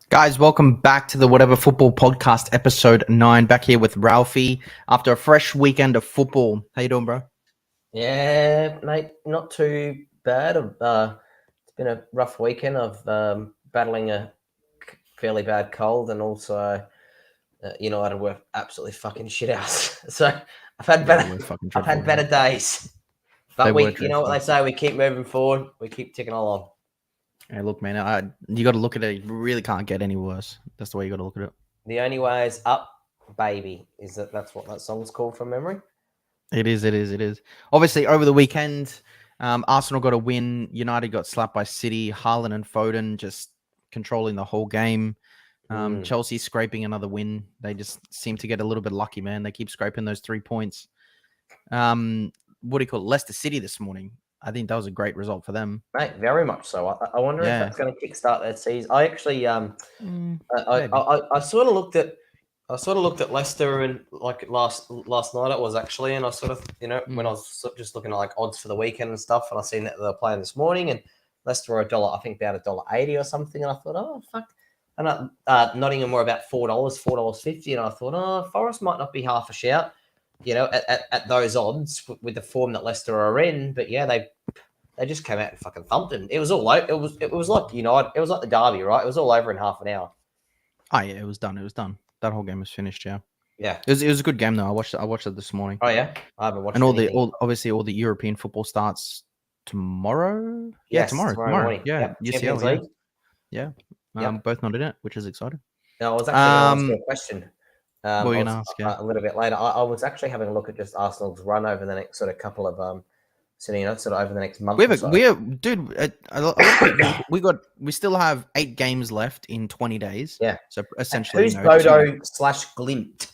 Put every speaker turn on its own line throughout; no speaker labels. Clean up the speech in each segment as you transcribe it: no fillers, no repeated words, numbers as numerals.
Guys, welcome back to the Whatever Football Podcast, episode 9. Back here with Ralphie after a fresh weekend of football. How you doing, bro?
Yeah, mate, not too bad. It's been a rough weekend of battling a fairly bad cold, and also United were absolutely fucking shit house. So I've had
Yeah, they
better,
were fucking
I've
dreadful.
had better days.
They
But
were
you know what
dreadful.
they say, we keep moving forward, we keep ticking along.
Hey, look, man, you got to look at it. You really can't get any worse. That's the way you got to look at it.
The only way is up, baby. That's what that song's called from memory?
It is. Obviously, over the weekend, Arsenal got a win. United got slapped by City. Haaland and Foden just controlling the whole game. Chelsea scraping another win. They just seem to get a little bit lucky, man. They keep scraping those 3 points. What do you call it? Leicester City this morning. I think that was a great result for them.
Mate, very much so. I wonder if that's going to kickstart that season. I actually I sort of looked at Leicester and like last night it was actually, and I sort of when I was just looking at like odds for the weekend and stuff, and I seen that they were playing this morning, and Leicester were I think about $1.80 or something, and I thought, oh fuck, and Nottingham were about $4.50, and I thought, oh, Forest might not be half a shout, at those odds with the form that Leicester are in, but yeah, they just came out and fucking thumped them. It was all like it was like United. It was like the derby, right? It was all over in half an hour.
Oh yeah, it was done. That whole game was finished. Yeah.
Yeah.
It was a good game though. I watched it this morning.
Oh yeah, I haven't watched.
And obviously all the European football starts tomorrow. Yeah,
yes, tomorrow morning.
Yeah,
Yep.
UCL.
Champions League.
Yeah.
Yep.
Both not in it, which is exciting.
Now, I was actually going to ask you a question.
What were you gonna ask?
A little bit later. I was actually having a look at just Arsenal's run over the next sort of couple of sort of over the next month.
We still have 8 games left in 20 days.
Yeah.
So essentially,
who's Bodo/Glint?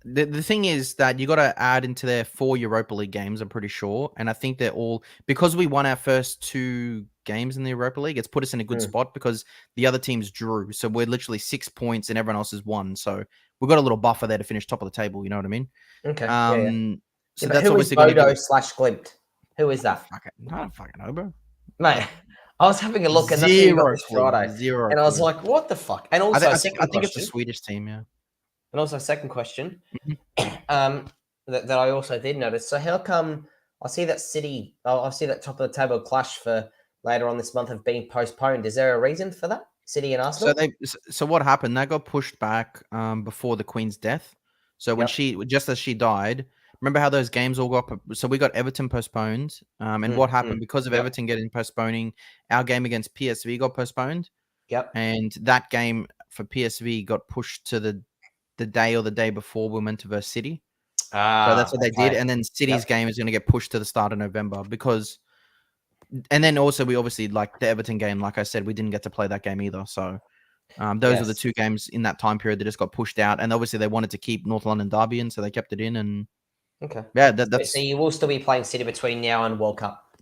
The thing is that you got to add into their 4 Europa League games, I'm pretty sure. And I think they're all, because we won our first 2 games in the Europa League, it's put us in a good spot because the other teams drew. So we're literally 6 points and everyone else has won. So we've got a little buffer there to finish top of the table. You know what I mean?
Okay.
So
that's who obviously Bodo/Glint? Who is that?
I don't fucking know, bro.
Mate, I was having a look and that's Friday. And I was like, what the fuck? And also,
I think it's a Swedish team, yeah.
And also, second question, that I also did notice. So how come I see that top of the table clash for later on this month have been postponed? Is there a reason for that? City and Arsenal?
So what happened? That got pushed back before the Queen's death. So when just as she died, remember how those games all got... So we got Everton postponed. And what happened? Because of Everton getting postponing, our game against PSV got postponed.
Yep.
And that game for PSV got pushed to the day or the day before we went to versus City. So that's what they did. And then City's game is going to get pushed to the start of November because... And then also we obviously, like the Everton game, like I said, we didn't get to play that game either. So those are the 2 games in that time period that just got pushed out. And obviously they wanted to keep North London Derby in, so they kept it in. And yeah, that's...
So you will still be playing City between now and World Cup?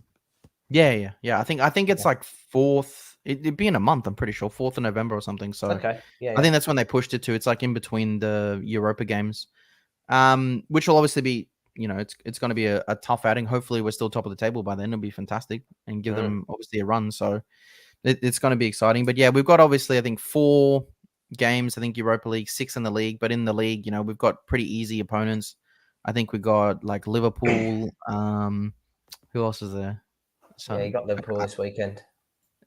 Yeah. I think it's like 4th. It'd be in a month, I'm pretty sure, 4th of November or something. So I think that's when they pushed it to. It's like in between the Europa games, which will obviously be, it's going to be a tough outing. Hopefully we're still top of the table by then. It'll be fantastic and give them obviously a run. So it's going to be exciting. But yeah, we've got obviously, I think 4 games, I think Europa League, 6 in the league. But in the league, we've got pretty easy opponents. I think we got like Liverpool. Who else is there?
So you got Liverpool this weekend.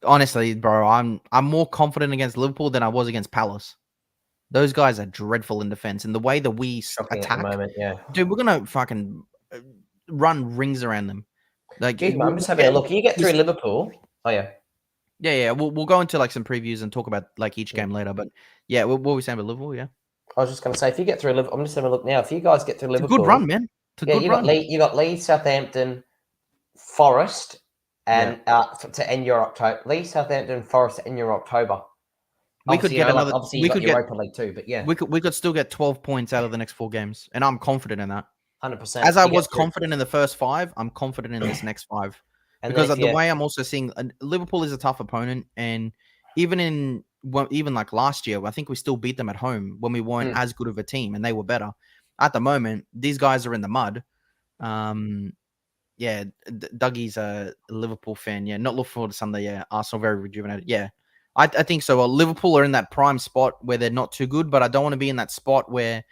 Honestly, bro, I'm more confident against Liverpool than I was against Palace. Those guys are dreadful in defense, and the way that we attack,
at the moment,
dude, we're gonna fucking run rings around them. Like,
I'm just having a look. You get through Liverpool. Oh
yeah. We'll go into like some previews and talk about like each game later. But yeah, what were we saying about Liverpool? Yeah,
I was just gonna say, if you get through Liverpool, I'm just having a look now. If you guys get through Liverpool,
it's a good run, man.
You got Leeds, Southampton, Forest. And to end your October, Leeds, Southampton, Forest to end your October.
We could get another.
Obviously, you got Europa League too, but yeah,
we could still get 12 points out of the next 4 games, and I'm confident in that.
100%.
As I was confident in the first 5, I'm confident in this next 5 because of the way I'm also seeing Liverpool is a tough opponent, and even like last year, I think we still beat them at home when we weren't as good of a team, and they were better. At the moment, these guys are in the mud. Yeah, Dougie's a Liverpool fan. Yeah, not looking forward to Sunday. Yeah, Arsenal very rejuvenated. Yeah, I think so. Well, Liverpool are in that prime spot where they're not too good, but I don't want to be in that spot where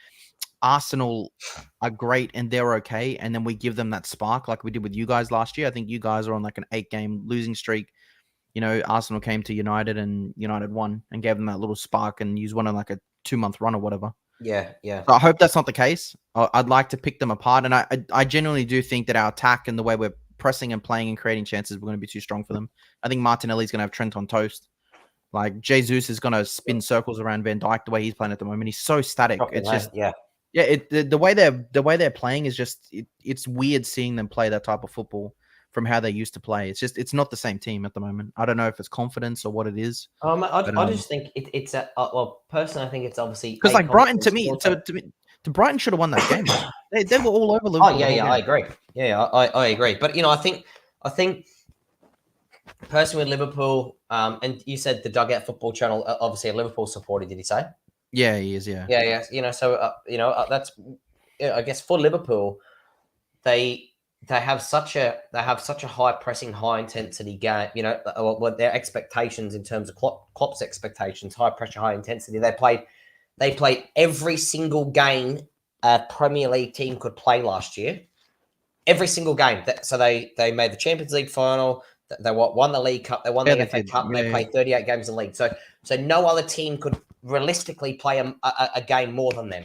Arsenal are great and they're okay, and then we give them that spark like we did with you guys last year. I think you guys are on like an 8-game losing streak. Arsenal came to United and United won and gave them that little spark, and you won on like a 2-month run or whatever.
Yeah, yeah.
So I hope that's not the case. I'd like to pick them apart, and I genuinely do think that our attack and the way we're pressing and playing and creating chances, we're going to be too strong for them. I think Martinelli's going to have Trent on toast. Like Jesus is going to spin circles around Van Dijk the way he's playing at the moment. He's so static. It's just the way they're playing is just it's weird seeing them play that type of football from how they used to play. It's not the same team at the moment. I don't know if it's confidence or what it is.
I just think it's personally I think it's obviously
because like Brighton to Brighton should have won that game. They were all over Liverpool.
Oh yeah, I agree. Yeah, I agree. But I think personally with Liverpool, and you said the Dugout Football Channel, obviously a Liverpool supporter. Did he say?
Yeah, he is. Yeah.
So that's I guess for Liverpool, they have such a high pressing, high intensity game. What their expectations in terms of Klopp's expectations, high pressure, high intensity. They played every single game a Premier League team could play last year. Every single game. So they made the Champions League final. They won the League Cup. They won the FA Cup. And they played 38 games in the league. So no other team could realistically play a game more than them.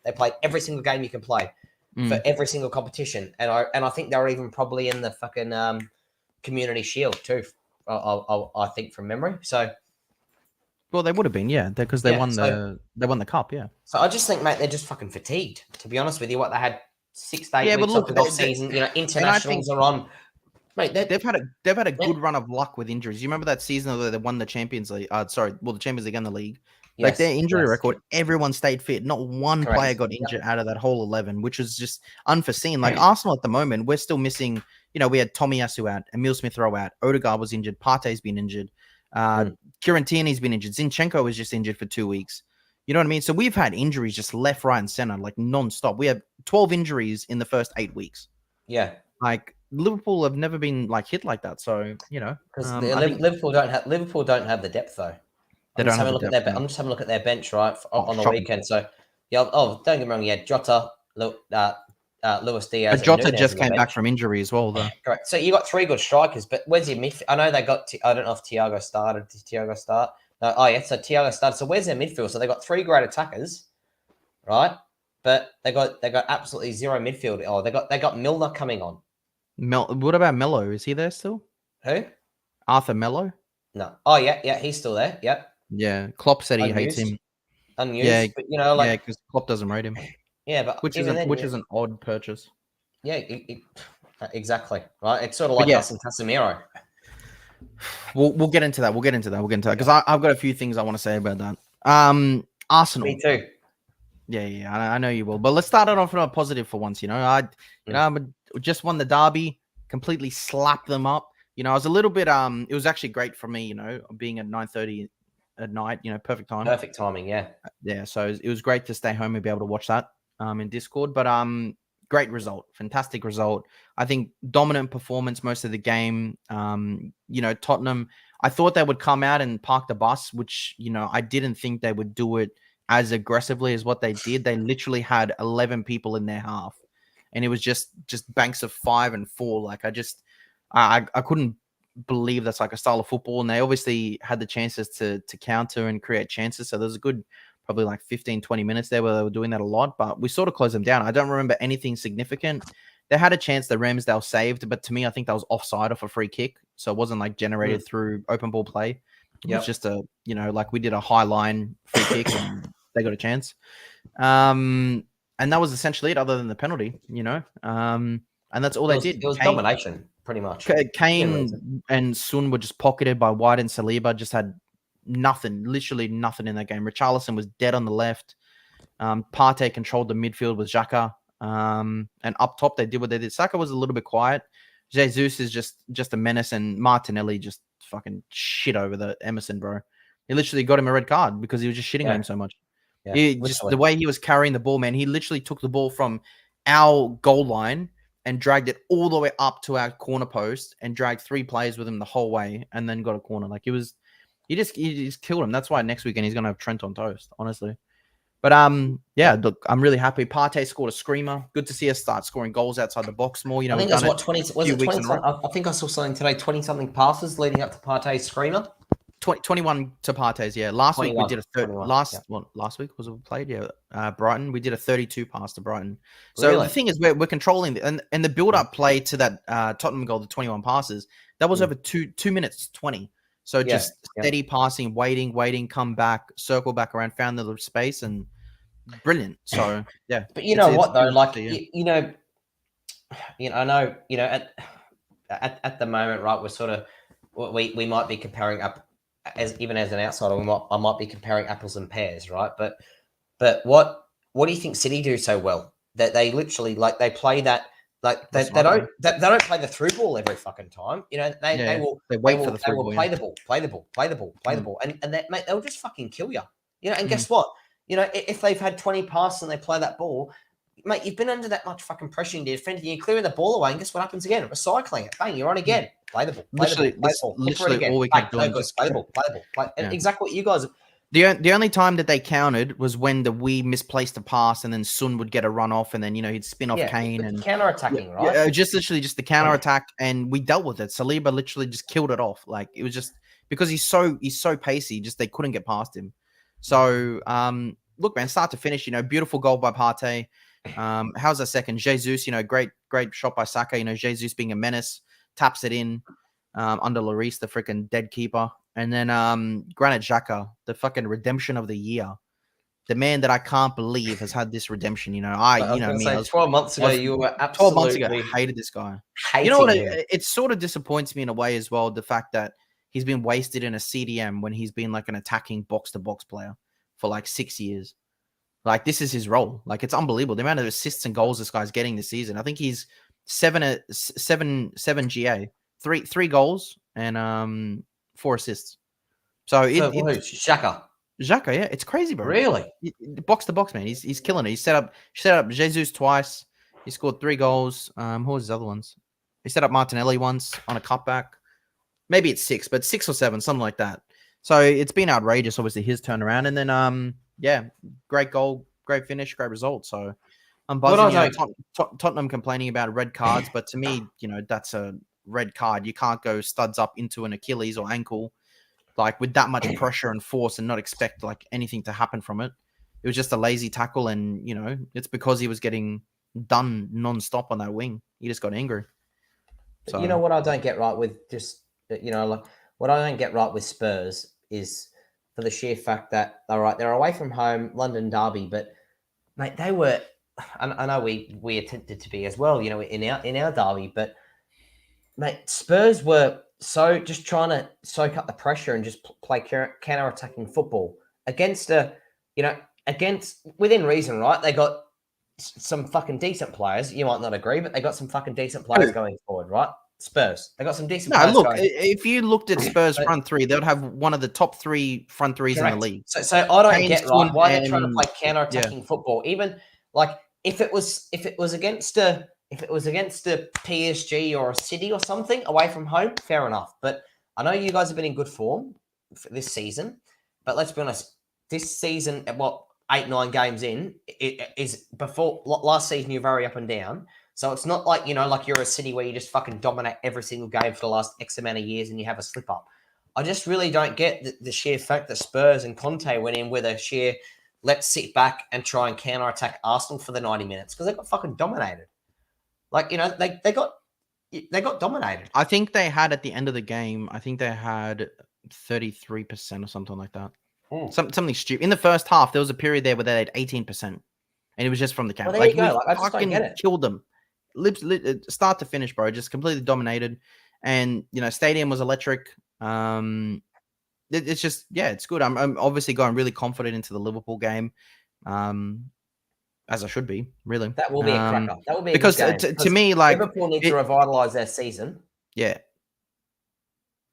They played every single game you can play for every single competition. And I think they were even probably in the fucking Community Shield too. I think from memory. So.
Well, they would have been, yeah, because they won the cup, yeah.
So I just think, mate, they're just fucking fatigued. To be honest with you, they had 6 to 8 weeks off the season. Internationals are on. Mate,
they've had a good run of luck with injuries. You remember that season where they won the Champions League? The Champions League and the league. Like their injury record, everyone stayed fit. Not one player got injured out of that whole 11, which was just unforeseen. Like Arsenal at the moment, we're still missing. We had Tomiyasu out, Emile Smith-Rowe out, Odegaard was injured, Partey's been injured. Kieran Tierney's been injured. Zinchenko was just injured for 2 weeks. You know what I mean? So we've had injuries just left, right, and center, like non-stop. We have 12 injuries in the first 8 weeks.
Yeah.
Like Liverpool have never been like hit like that. So,
because Liverpool don't have the depth though. I'm just having a look at their bench, right, on the weekend. So, don't get me wrong. Yeah, Jota, Luis Diaz.
But Jota just came back from injury as well, though.
Correct. So you got 3 good strikers, but where's your midfield? I know they got. I don't know if Thiago started. Did Thiago start? No. Oh yeah. So Thiago started. So where's their midfield? So they got 3 great attackers, right? But they got absolutely zero midfield. Oh, they got Milner coming on.
What about Melo? Is he there still?
Who?
Arthur Melo?
No. Oh yeah, he's still there. Yep.
Yeah. Klopp said he hates him.
Unused.
Yeah,
but
because Klopp doesn't rate him.
Yeah, but
which is an odd purchase.
Yeah, exactly. Right, it's sort of like us and Casemiro.
We'll get into that. We'll get into that because I've got a few things I want to say about that. Arsenal.
Me too.
Yeah, I know you will. But let's start it off on a positive for once. I just won the derby, completely slapped them up. I was a little bit. It was actually great for me. Being at 9:30 at night. Perfect time.
Perfect timing. Yeah.
Yeah. So it was great to stay home and be able to watch that in Discord. But great result, fantastic result. I think dominant performance most of the game. Tottenham. I thought they would come out and park the bus, which I didn't think they would do it as aggressively as what they did. They literally had 11 people in their half, and it was just banks of 5 and 4. Like I couldn't believe that's like a style of football, and they obviously had the chances to counter and create chances. So there was a good probably like 15-20 minutes there where they were doing that a lot, but we sort of closed them down. I don't remember anything significant. They had a chance that Ramsdale saved, but to me I think that was offside off a free kick, so it wasn't like generated through open ball play. It was just a like we did a high line free kick and they got a chance, and that was essentially it other than the penalty, and that's all they did.
It was domination pretty much.
Kane and Son were just pocketed by White and Saliba, just had literally nothing in that game. Richarlison was dead on the left. Partey controlled the midfield with Xhaka. And up top, they did what they did. Saka was a little bit quiet. Jesus is just a menace, and Martinelli just fucking shit over the Emerson, bro. He literally got him a red card because he was just shitting on him so much. Yeah, the way he was carrying the ball, man, he literally took the ball from our goal line and dragged it all the way up to our corner post and dragged 3 players with him the whole way and then got a corner. Like it was He just killed him. That's why next weekend he's gonna have Trent on toast, honestly. But yeah, look, I'm really happy. Partey scored a screamer. Good to see us start scoring goals outside the box more. You know,
I think that's what 20 was it 20 I think I saw something today, 20 something passes leading up to Partey's screamer.
21 to Partey's, yeah. Last week we did a last week was it played? Yeah. Brighton. We did a 32 pass to Brighton. So really? The thing is we're controlling and the build-up play to that Tottenham goal, the 21 passes, that was over 2 minutes 20. So just steady passing, waiting, come back, circle back around, found the little space, and brilliant. So yeah.
But you know what though, like you know, I know, at the moment, right? We're sort of we might be comparing up even as an outsider. I might be comparing apples and pears, right? But what do you think City do so well? That they literally they play that. Like they don't play the through ball every fucking time. They will play the ball, and that mate, they'll just fucking kill you. And guess what? If they've had 20 passes and they play that ball, mate, you've been under that much fucking pressure in the defense, and you're clearing the ball away, and guess what happens again? Recycling it, bang, you're on again. Play the ball, play the ball,
literally all we kept doing.
Play the ball. Exactly what you guys.
The only time that they counted was when we misplaced a pass, and then Sun would get a run off, and then he'd spin off Kane and
counter-attacking, right?
Yeah, just the counter-attack, and we dealt with it. Saliba literally just killed it off. Like it was just because he's so pacey, just they couldn't get past him. So look, man, start to finish, beautiful goal by Partey. How's that second? Jesus, great shot by Saka. Jesus being a menace, taps it in under Lloris, the freaking dead keeper. And then Granit Xhaka, the fucking redemption of the year. The man that I can't believe has had this redemption.
12 months ago, you were absolutely
12 months ago, I hated this guy. It sort of disappoints me in a way as well, the fact that he's been wasted in a CDM when he's been like an attacking box-to-box player for like 6 years. Like, this is his role. Like, it's unbelievable. The amount of assists and goals this guy's getting this season. I think he's seven GA. Three goals and 4 assists. So
Xhaka,
yeah, it's crazy, bro.
Really,
box to box, man. He's killing it. He set up Jesus twice. He scored 3 goals. Who was his other ones? He set up Martinelli once on a cutback. Maybe it's 6, but 6 or 7, something like that. So it's been outrageous. Obviously, his turnaround, and then great goal, great finish, great result. So I'm buzzing. Tottenham complaining about red cards, but to me, that's a red card. You can't go studs up into an Achilles or ankle like with that much pressure and force and not expect like anything to happen from it. It was just a lazy tackle, and it's because he was getting done non-stop on that wing. He just got angry.
So, what I don't get right with just what I don't get right with Spurs is for the sheer fact that they're away from home, London derby, but mate, they were. I know we attempted to be as well, in our derby, but mate, Spurs were so just trying to soak up the pressure and just play counter-attacking football against within reason, right? They got some fucking decent players. You might not agree, but they got some fucking decent players going forward, right? Spurs. They got some decent players.
Look, if you looked at Spurs front three, they would have one of the top 3 front threes in the league.
So I don't get right why they're trying to play counter-attacking football. Even like if it was against a PSG or a City or something away from home, fair enough. But I know you guys have been in good form for this season. But let's be honest, this season, 8-9 games in, it is before last season. You're very up and down. So it's not like, like you're a City where you just fucking dominate every single game for the last X amount of years and you have a slip up. I just really don't get the sheer fact that Spurs and Conte went in with a sheer let's sit back and try and counter-attack Arsenal for the 90 minutes because they got fucking dominated. Like, they got dominated.
I think they had at the end of the game, 33% or something like that. Something stupid. In the first half, there was a period there where they had 18%. And it was just from the counter.
Well, there you go. I just don't get it.
Killed them. Start to finish, bro. Just completely dominated. And, stadium was electric. It's just, it's good. I'm obviously going really confident into the Liverpool game. As I should be, really.
That will be a cracker. That will be
because to me, like
Liverpool need to revitalize their season.
Yeah.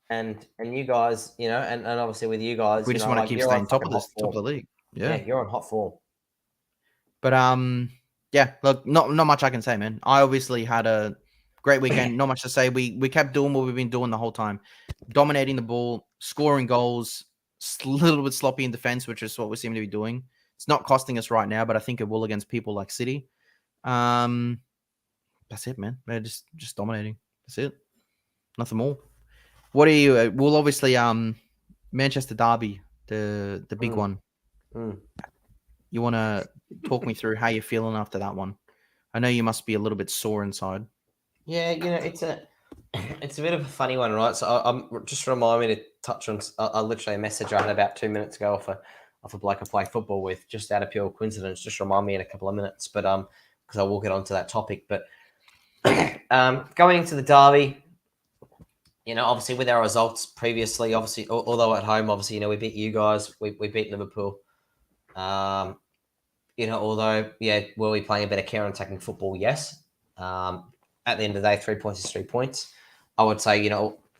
And you guys, and obviously with you guys,
we just want to keep staying top of the league. Yeah,
you're on hot form.
But look, not much I can say, man. I obviously had a great weekend. Not much to say. We kept doing what we've been doing the whole time, dominating the ball, scoring goals, a little bit sloppy in defense, which is what we seem to be doing. It's not costing us right now, but I think it will against people like City. That's it, man. They're just dominating. That's it. Nothing more. What are you? We'll obviously Manchester Derby, the big one. You want to talk me through how you're feeling after that one? I know you must be a little bit sore inside.
Yeah, it's a bit of a funny one, right? So I'm just remind me to touch on. I literally a message I had about 2 minutes ago off a bloke I play football with, just out of pure coincidence. Just remind me in a couple of minutes, but because I will get onto that topic. But going into the derby, obviously with our results previously, obviously although at home, obviously we beat you guys, we beat Liverpool. Although were we playing a better counter-attacking football? Yes. At the end of the day, 3 points is 3 points. I would say,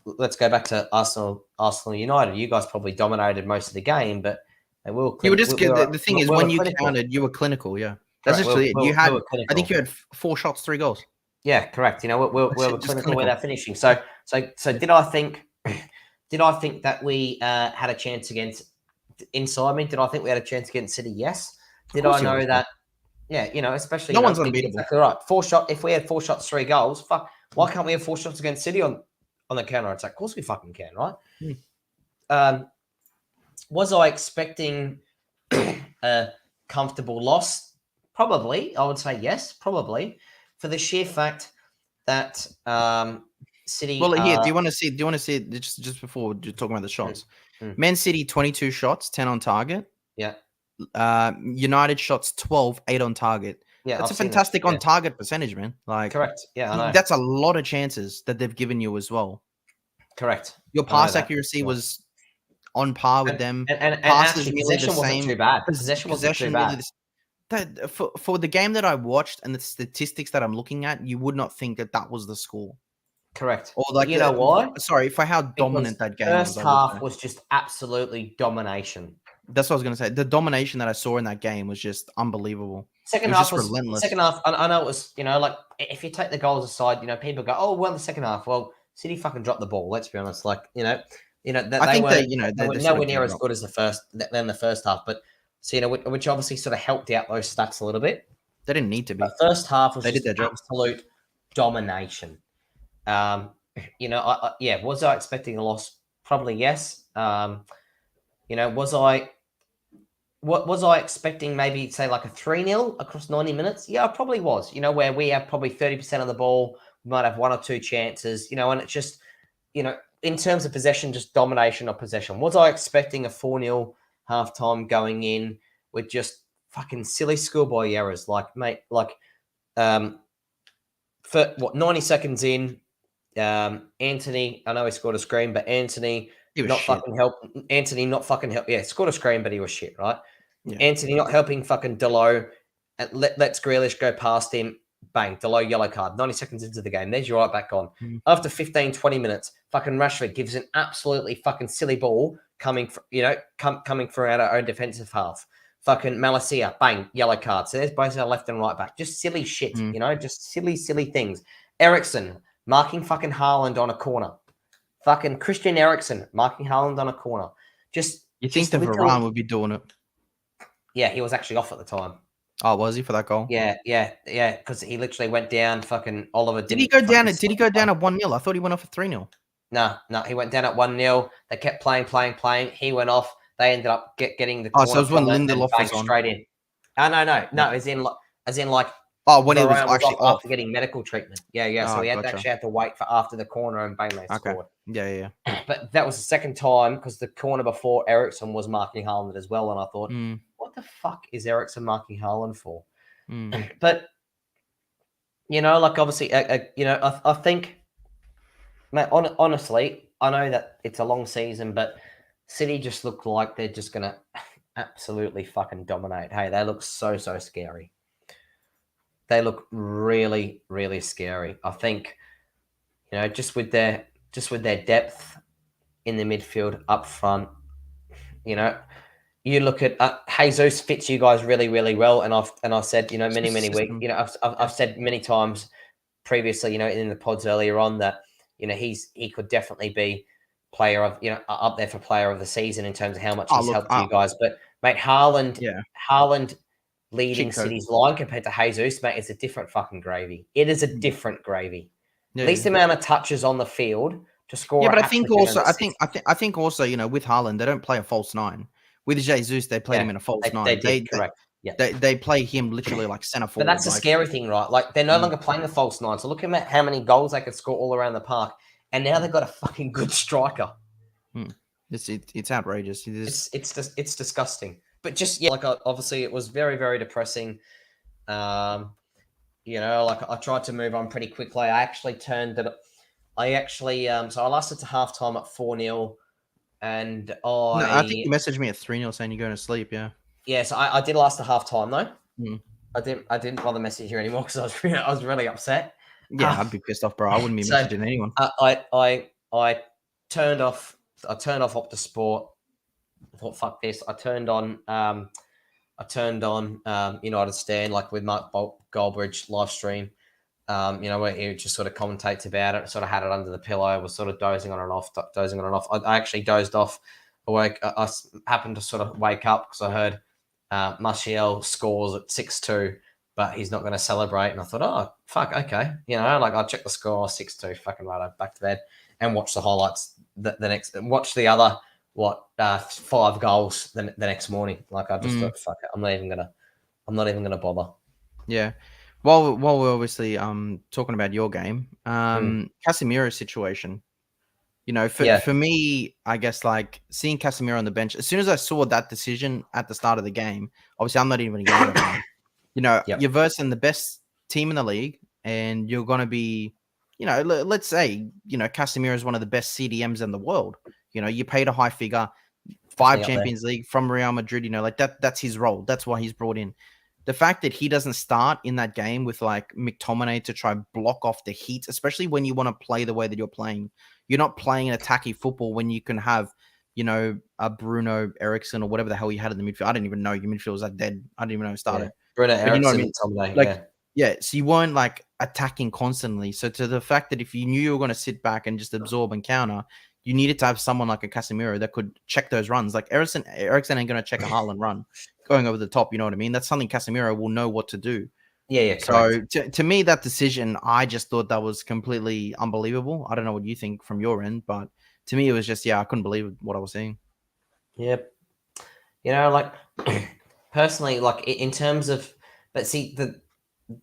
let's go back to Arsenal United. You guys probably dominated most of the game, but they were.
You were just the thing is when you counted, you were clinical. Yeah, that's actually it. You had, I think you had 4 shots, 3 goals.
Yeah, correct. We were clinical with our finishing. So did I think that we had a chance against inside me? Did I think we had a chance against City? Yes. Did I know that? Yeah, especially
no one's unbeatable.
Exactly right. 4 shots. If we had 4 shots, 3 goals, fuck. Why can't we have 4 shots against City on the counter attack? Of course we fucking can, right? Was I expecting a comfortable loss? Probably. I would say yes, probably, for the sheer fact that City.
Well, here, do you want to see it just before you're talking about the shots? Man City 22 shots, 10 on target.
Yeah.
United shots 12, 8 on target. Yeah, that's a fantastic on target percentage, man. Like,
correct. Yeah, I know.
That's a lot of chances that they've given you as well.
Correct.
Your pass accuracy was on par with them.
And passes possession wasn't too bad. Possession wasn't too bad.
For the game that I watched and the statistics that I'm looking at, you would not think that was the score.
Correct.
Or like,
why?
Sorry, for how dominant that game
was. First half was just absolutely domination.
That's what I was going to say. The domination that I saw in that game was just unbelievable.
Second half was relentless. Second half, I know it was, like, if you take the goals aside, people go, oh, well, the second half. Well, City fucking dropped the ball. Let's be honest. Like, I think they were nowhere near as good as the first half. But so, which obviously sort of helped out those stats a little bit.
They didn't need to be.
The first half was just absolute domination. Was I expecting a loss? Probably yes. Was I expecting maybe say like a 3-0 across 90 minutes? Yeah, I probably was. Where we have probably 30% of the ball, we might have 1 or 2 chances. And it's just, in terms of possession, just domination of possession. Was I expecting a 4-0 halftime going in with just fucking silly schoolboy errors? Like, mate, for 90 seconds in, Anthony, I know he scored a screen, but Anthony not fucking help. Yeah, scored a screen, but he was shit, right? Yeah. Anthony not helping fucking Delo. Let's Grealish go past him. Bang, Delo yellow card. 90 seconds into the game. There's your right back on. After 15, 20 minutes, fucking Rashford gives an absolutely fucking silly ball coming from our own defensive half. Fucking Malacia, bang, yellow card. So there's both our left and right back. Just silly shit, just silly things. Eriksen marking fucking Haaland on a corner. Fucking Christian Eriksen marking Haaland on a corner.
You think that Varane would be doing it?
Yeah, he was actually off at the time.
Oh, was he for that goal?
Yeah. Because he literally went down. Fucking Oliver.
Did he go down? Did he go down at 1-0? I thought he went off at 3-0.
No, he went down at 1-0. They kept playing. He went off. They ended up getting the corner.
So it was when Lindelof was on.
Straight in. No. As in like.
Oh, when he was actually off
after getting medical treatment. Yeah. So he actually had to wait for after the corner and bang, they scored.
Yeah.
But that was the second time because the corner before Eriksen was marking Haaland as well, and I thought, what the fuck is Eriksen marking Haaland for? But obviously, I think, mate, honestly, I know that it's a long season, but City just look like they're just gonna absolutely fucking dominate. Hey, they look so scary. They look really, really scary. I think, just with their depth in the midfield up front, you look at Jesus fits you guys really, really well. And I've said, many weeks, I've said many times previously, in the pods earlier on that, he could definitely be player of up there for player of the season in terms of how much he's helped you guys. But mate, Haaland leading City's line compared to Jesus, mate, it's a different fucking gravy. It is a different gravy. Least amount of touches on the field to score.
Yeah, but I think also with Haaland, they don't play a false nine. With Jesus, they played him in a false nine.
They did, correct. Yeah,
they play him literally like center forward.
But that's the scary thing, right? Like they're no longer playing the false nine. So look at how many goals they could score all around the park, and now they've got a fucking good striker.
It's outrageous.
It's disgusting. But just obviously it was very, very depressing. I tried to move on pretty quickly. I actually so I lasted to halftime at 4-0, and
I think you messaged me at 3-0 saying you're going to sleep. Yeah.
Yeah, so I did last to halftime though. I didn't bother messaging you anymore because I was really upset.
Yeah, I'd be pissed off, bro. I wouldn't be messaging anyone.
I turned off Optus Sport. I thought, fuck this. I turned on United Stand, like with Mark Goldbridge live stream. Where he just sort of commentates about it. Sort of had it under the pillow. Was sort of dozing on and off. I actually dozed off. I happened to sort of wake up because I heard Martial scores at 6-2, but he's not going to celebrate. And I thought, oh fuck, okay, I'll check the score, 6-2, fucking right, back to bed and watch the highlights. The next, watch the other 5 goals the next morning. Like I just thought, fuck it, I'm not even gonna bother.
Yeah. While we're obviously talking about your game, Casemiro's situation. For me, I guess like seeing Casemiro on the bench, as soon as I saw that decision at the start of the game, obviously I'm not even going to you're versing the best team in the league and you're going to be, let's say, Casemiro is one of the best CDMs in the world. You paid a high figure, 5 Champions League from Real Madrid, that's his role. That's why he's brought in. The fact that he doesn't start in that game with like McTominay to try and block off the heat, especially when you want to play the way that you're playing. You're not playing an attacky football when you can have, a Bruno Eriksson or whatever the hell you had in the midfield. I didn't even know your midfield was that dead. I didn't even know it started.
Yeah. Bruno Eriksson, McTominay,
so you weren't like attacking constantly. So to the fact that if you knew you were going to sit back and just absorb and counter, you needed to have someone like a Casemiro that could check those runs. Like Eriksson ain't going to check a Haaland run going over the top. You know what I mean? That's something Casemiro will know what to do.
Yeah.
Correct. So to me, that decision, I just thought that was completely unbelievable. I don't know what you think from your end, but to me, it was just, I couldn't believe what I was seeing.
Yep. Personally, like in terms of, but see,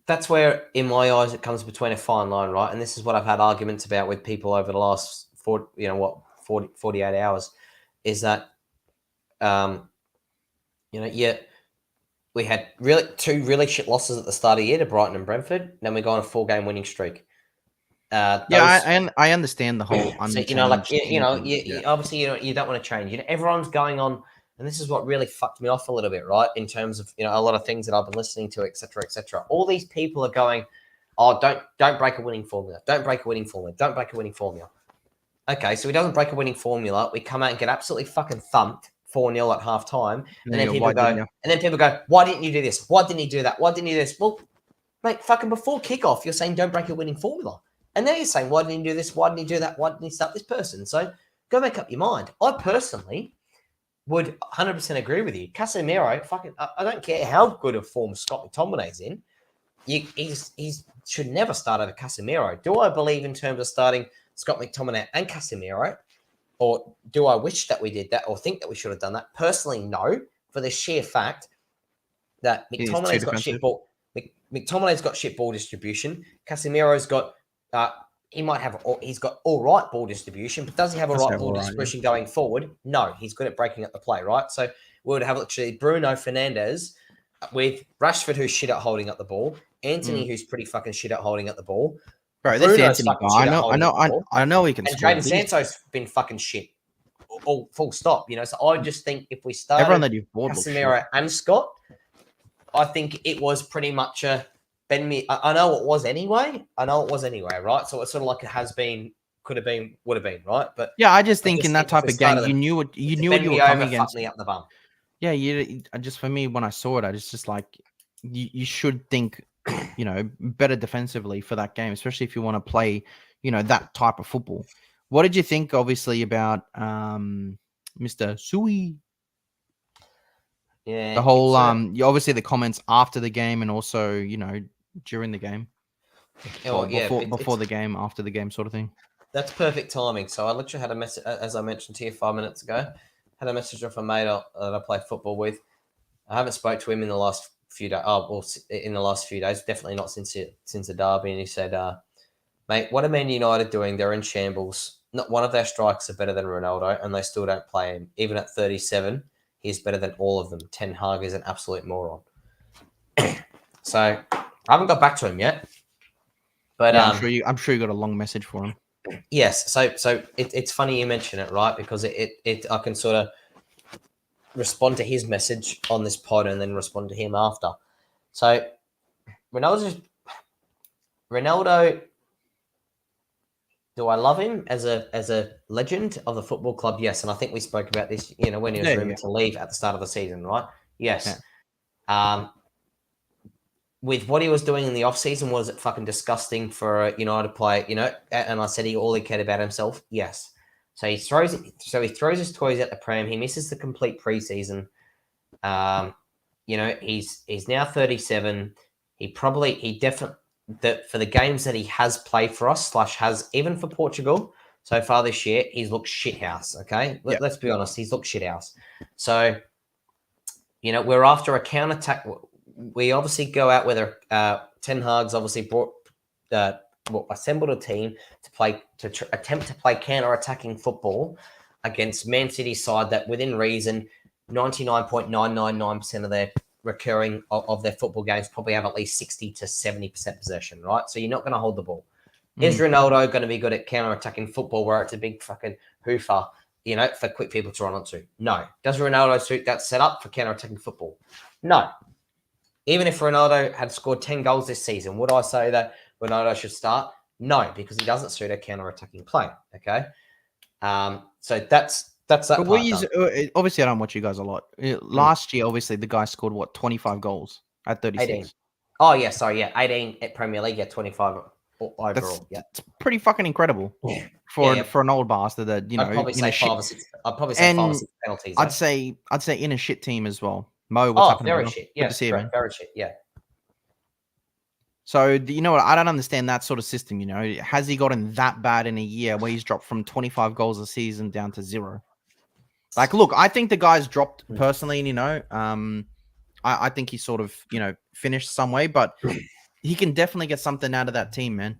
that's where in my eyes it comes between a fine line, right? And this is what I've had arguments about with people over the last 48 hours, is that, we had really 2 really shit losses at the start of the year to Brighton and Brentford. Then we go on a 4-game winning streak.
I understand the whole.
So, obviously, you don't want to change. Everyone's going on, and this is what really fucked me off a little bit, right? In terms of a lot of things that I've been listening to, etc., etc. All these people are going, "Oh, don't break a winning formula. Don't break a winning formula. Don't break a winning formula." Okay, so he doesn't break a winning formula. We come out and get absolutely fucking thumped 4-0 at halftime, and then people go, "Why didn't you do this? Why didn't he do that? Why didn't he do this?" Well, mate, fucking before kickoff, you're saying don't break a winning formula, and now you're saying, "Why didn't he do this? Why didn't he do that? Why didn't he start this person?" So go make up your mind. I personally would 100% agree with you. Casemiro, I don't care how good a form Scott McTominay's in. He should never start over Casemiro. Do I believe in terms of starting Scott McTominay and Casemiro? Or do I wish that we did that or think that we should have done that? Personally, no, for the sheer fact that McTominay's got shit ball. McTominay's got shit ball distribution. Casemiro's got he's got all right ball distribution, but does he have a right ball distribution going forward? No, he's good at breaking up the play, right? So we would have literally Bruno Fernandes with Rashford, who's shit at holding up the ball, Anthony, who's pretty fucking shit at holding up the ball.
Bro, this Anthony guy, I know he can score.
And Jadon Sancho's been fucking shit. All full stop, So I just think if we start Casemiro and Scott, I think it was pretty much a Ben Me. I know it was anyway. Right? So it's sort of like it has been, could have been, would have been, right? But
yeah, I just think in that type of game, you knew what you were coming against.
Me up the bum.
Yeah, just for me when I saw it, I just like you should think, better defensively for that game, especially if you want to play, that type of football. What did you think, obviously, about Mr. Sui?
Yeah,
the whole obviously the comments after the game and also during the game, before the game, after the game, sort of thing.
That's perfect timing. So I literally had a message, as I mentioned to you 5 minutes ago. Had a message off a mate that I play football with. I haven't spoke to him in the last few days. In the last few days, definitely not since the derby. And he said, "Mate, what are Man United doing? They're in shambles. Not one of their strikers are better than Ronaldo, and they still don't play him. Even at 37, he's better than all of them. Ten Hag is an absolute moron." So I haven't got back to him yet, but
yeah, I'm sure you got a long message for him.
Yes, so it's funny you mention it, right? Because it I can sort of respond to his message on this pod and then respond to him after. So Ronaldo, do I love him as a legend of the football club? Yes, and I think we spoke about this, when he was rumored to leave at the start of the season, right? Yes. Yeah. With what he was doing in the offseason, was it fucking disgusting for a United player, and I said all he cared about himself? Yes. So he throws his toys at the pram. He misses the complete preseason. He's now 37. He definitely, for the games that he has played for us, has even for Portugal so far this year, he's looked shithouse. Okay, let's be honest, he's looked shithouse. So, we're after a counter attack. We obviously go out whether Ten Hag's obviously assembled a team to attempt to play counter-attacking football against Man City's side that, within reason, 99.999% of their recurring of their football games probably have at least 60 to 70% possession, right? So you're not going to hold the ball. Is Ronaldo going to be good at counter-attacking football where it's a big fucking hoofer, for quick people to run onto? No. Does Ronaldo suit that setup for counter-attacking football? No. Even if Ronaldo had scored 10 goals this season, would I say that Ronaldo should start? No, because he doesn't suit a counter-attacking play. Okay, so that's that. But
obviously, I don't watch you guys a lot. Last year, obviously, the guy scored 25 goals at 36.
18. Oh yeah, sorry, yeah, 18 at Premier League, 25 overall.
It's pretty fucking incredible for an old bastard that
I'd probably say 5 or 6. I'd probably say 5 or 6 penalties.
I'd say in a shit team as well. Mo,
what's happening? Very shit. Yes, very shit. Yeah.
So you know what? I don't understand that sort of system. Has he gotten that bad in a year where he's dropped from 25 goals a season down to 0? Like, look, I think the guy's dropped personally. I think he's sort of finished some way, but he can definitely get something out of that team, man.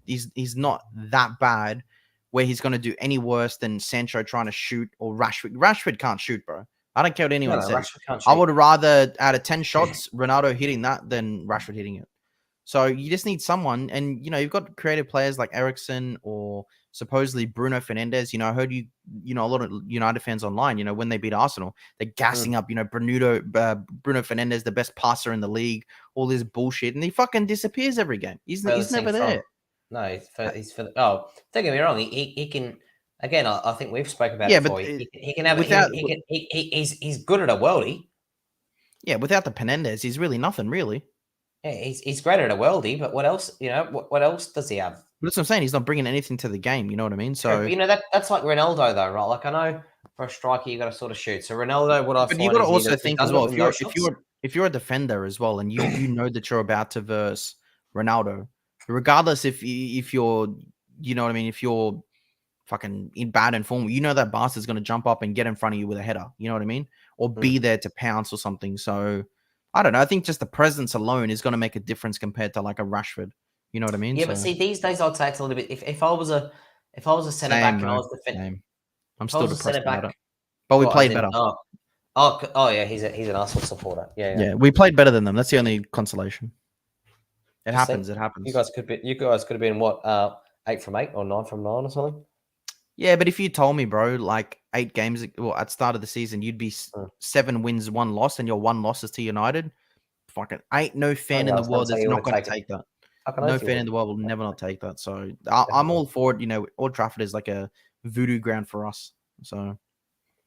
He's not that bad where he's going to do any worse than Sancho trying to shoot or Rashford. Rashford can't shoot, bro. I don't care what anyone says. I would rather, out of 10 shots, Ronaldo hitting that than Rashford hitting it. So you just need someone, and you've got creative players like Eriksen or supposedly Bruno Fernandes. I heard a lot of United fans online. When they beat Arsenal, they're gassing up. Bruno Fernandes, the best passer in the league. All this bullshit, and he fucking disappears every game. He's never there.
No, he's for. Oh, don't get me wrong. He can. Again, I think we've spoken about it before. He can have. He's good at a worldie.
Yeah, without the Fernandes, he's really nothing, really.
Yeah, he's great at a worldie, but what else? What else does he have?
That's what I'm saying. He's not bringing anything to the game. You know what I mean? So
that's like Ronaldo, though, right? Like, I know for a striker you got to sort of shoot. So Ronaldo,
but you got to also think as well. If you're a defender as well, and you know that you're about to verse Ronaldo, regardless if you're, you know what I mean, if you're fucking in bad inform, that bastard's going to jump up and get in front of you with a header. You know what I mean? Or be there to pounce or something. So I don't know. I think just the presence alone is going to make a difference compared to like a Rashford. You know what I mean?
Yeah, but see, these days I'd say it's a little bit. If I was a centre back and I was defending,
I'm still depressed about it. But we played better.
Oh yeah, he's an Arsenal supporter. Yeah,
we played better than them. That's the only consolation. It happens.
You guys could have been what 8 from 8 or 9 from 9 or something.
Yeah, but if you told me, bro, like 8 games, at start of the season, you'd be 7 wins, 1 loss, and your 1 loss is to United. Fucking ain't no fan in the world that's not going to take that. No fan in the world will never not take that. So I'm all for it. Old Trafford is like a voodoo ground for us. So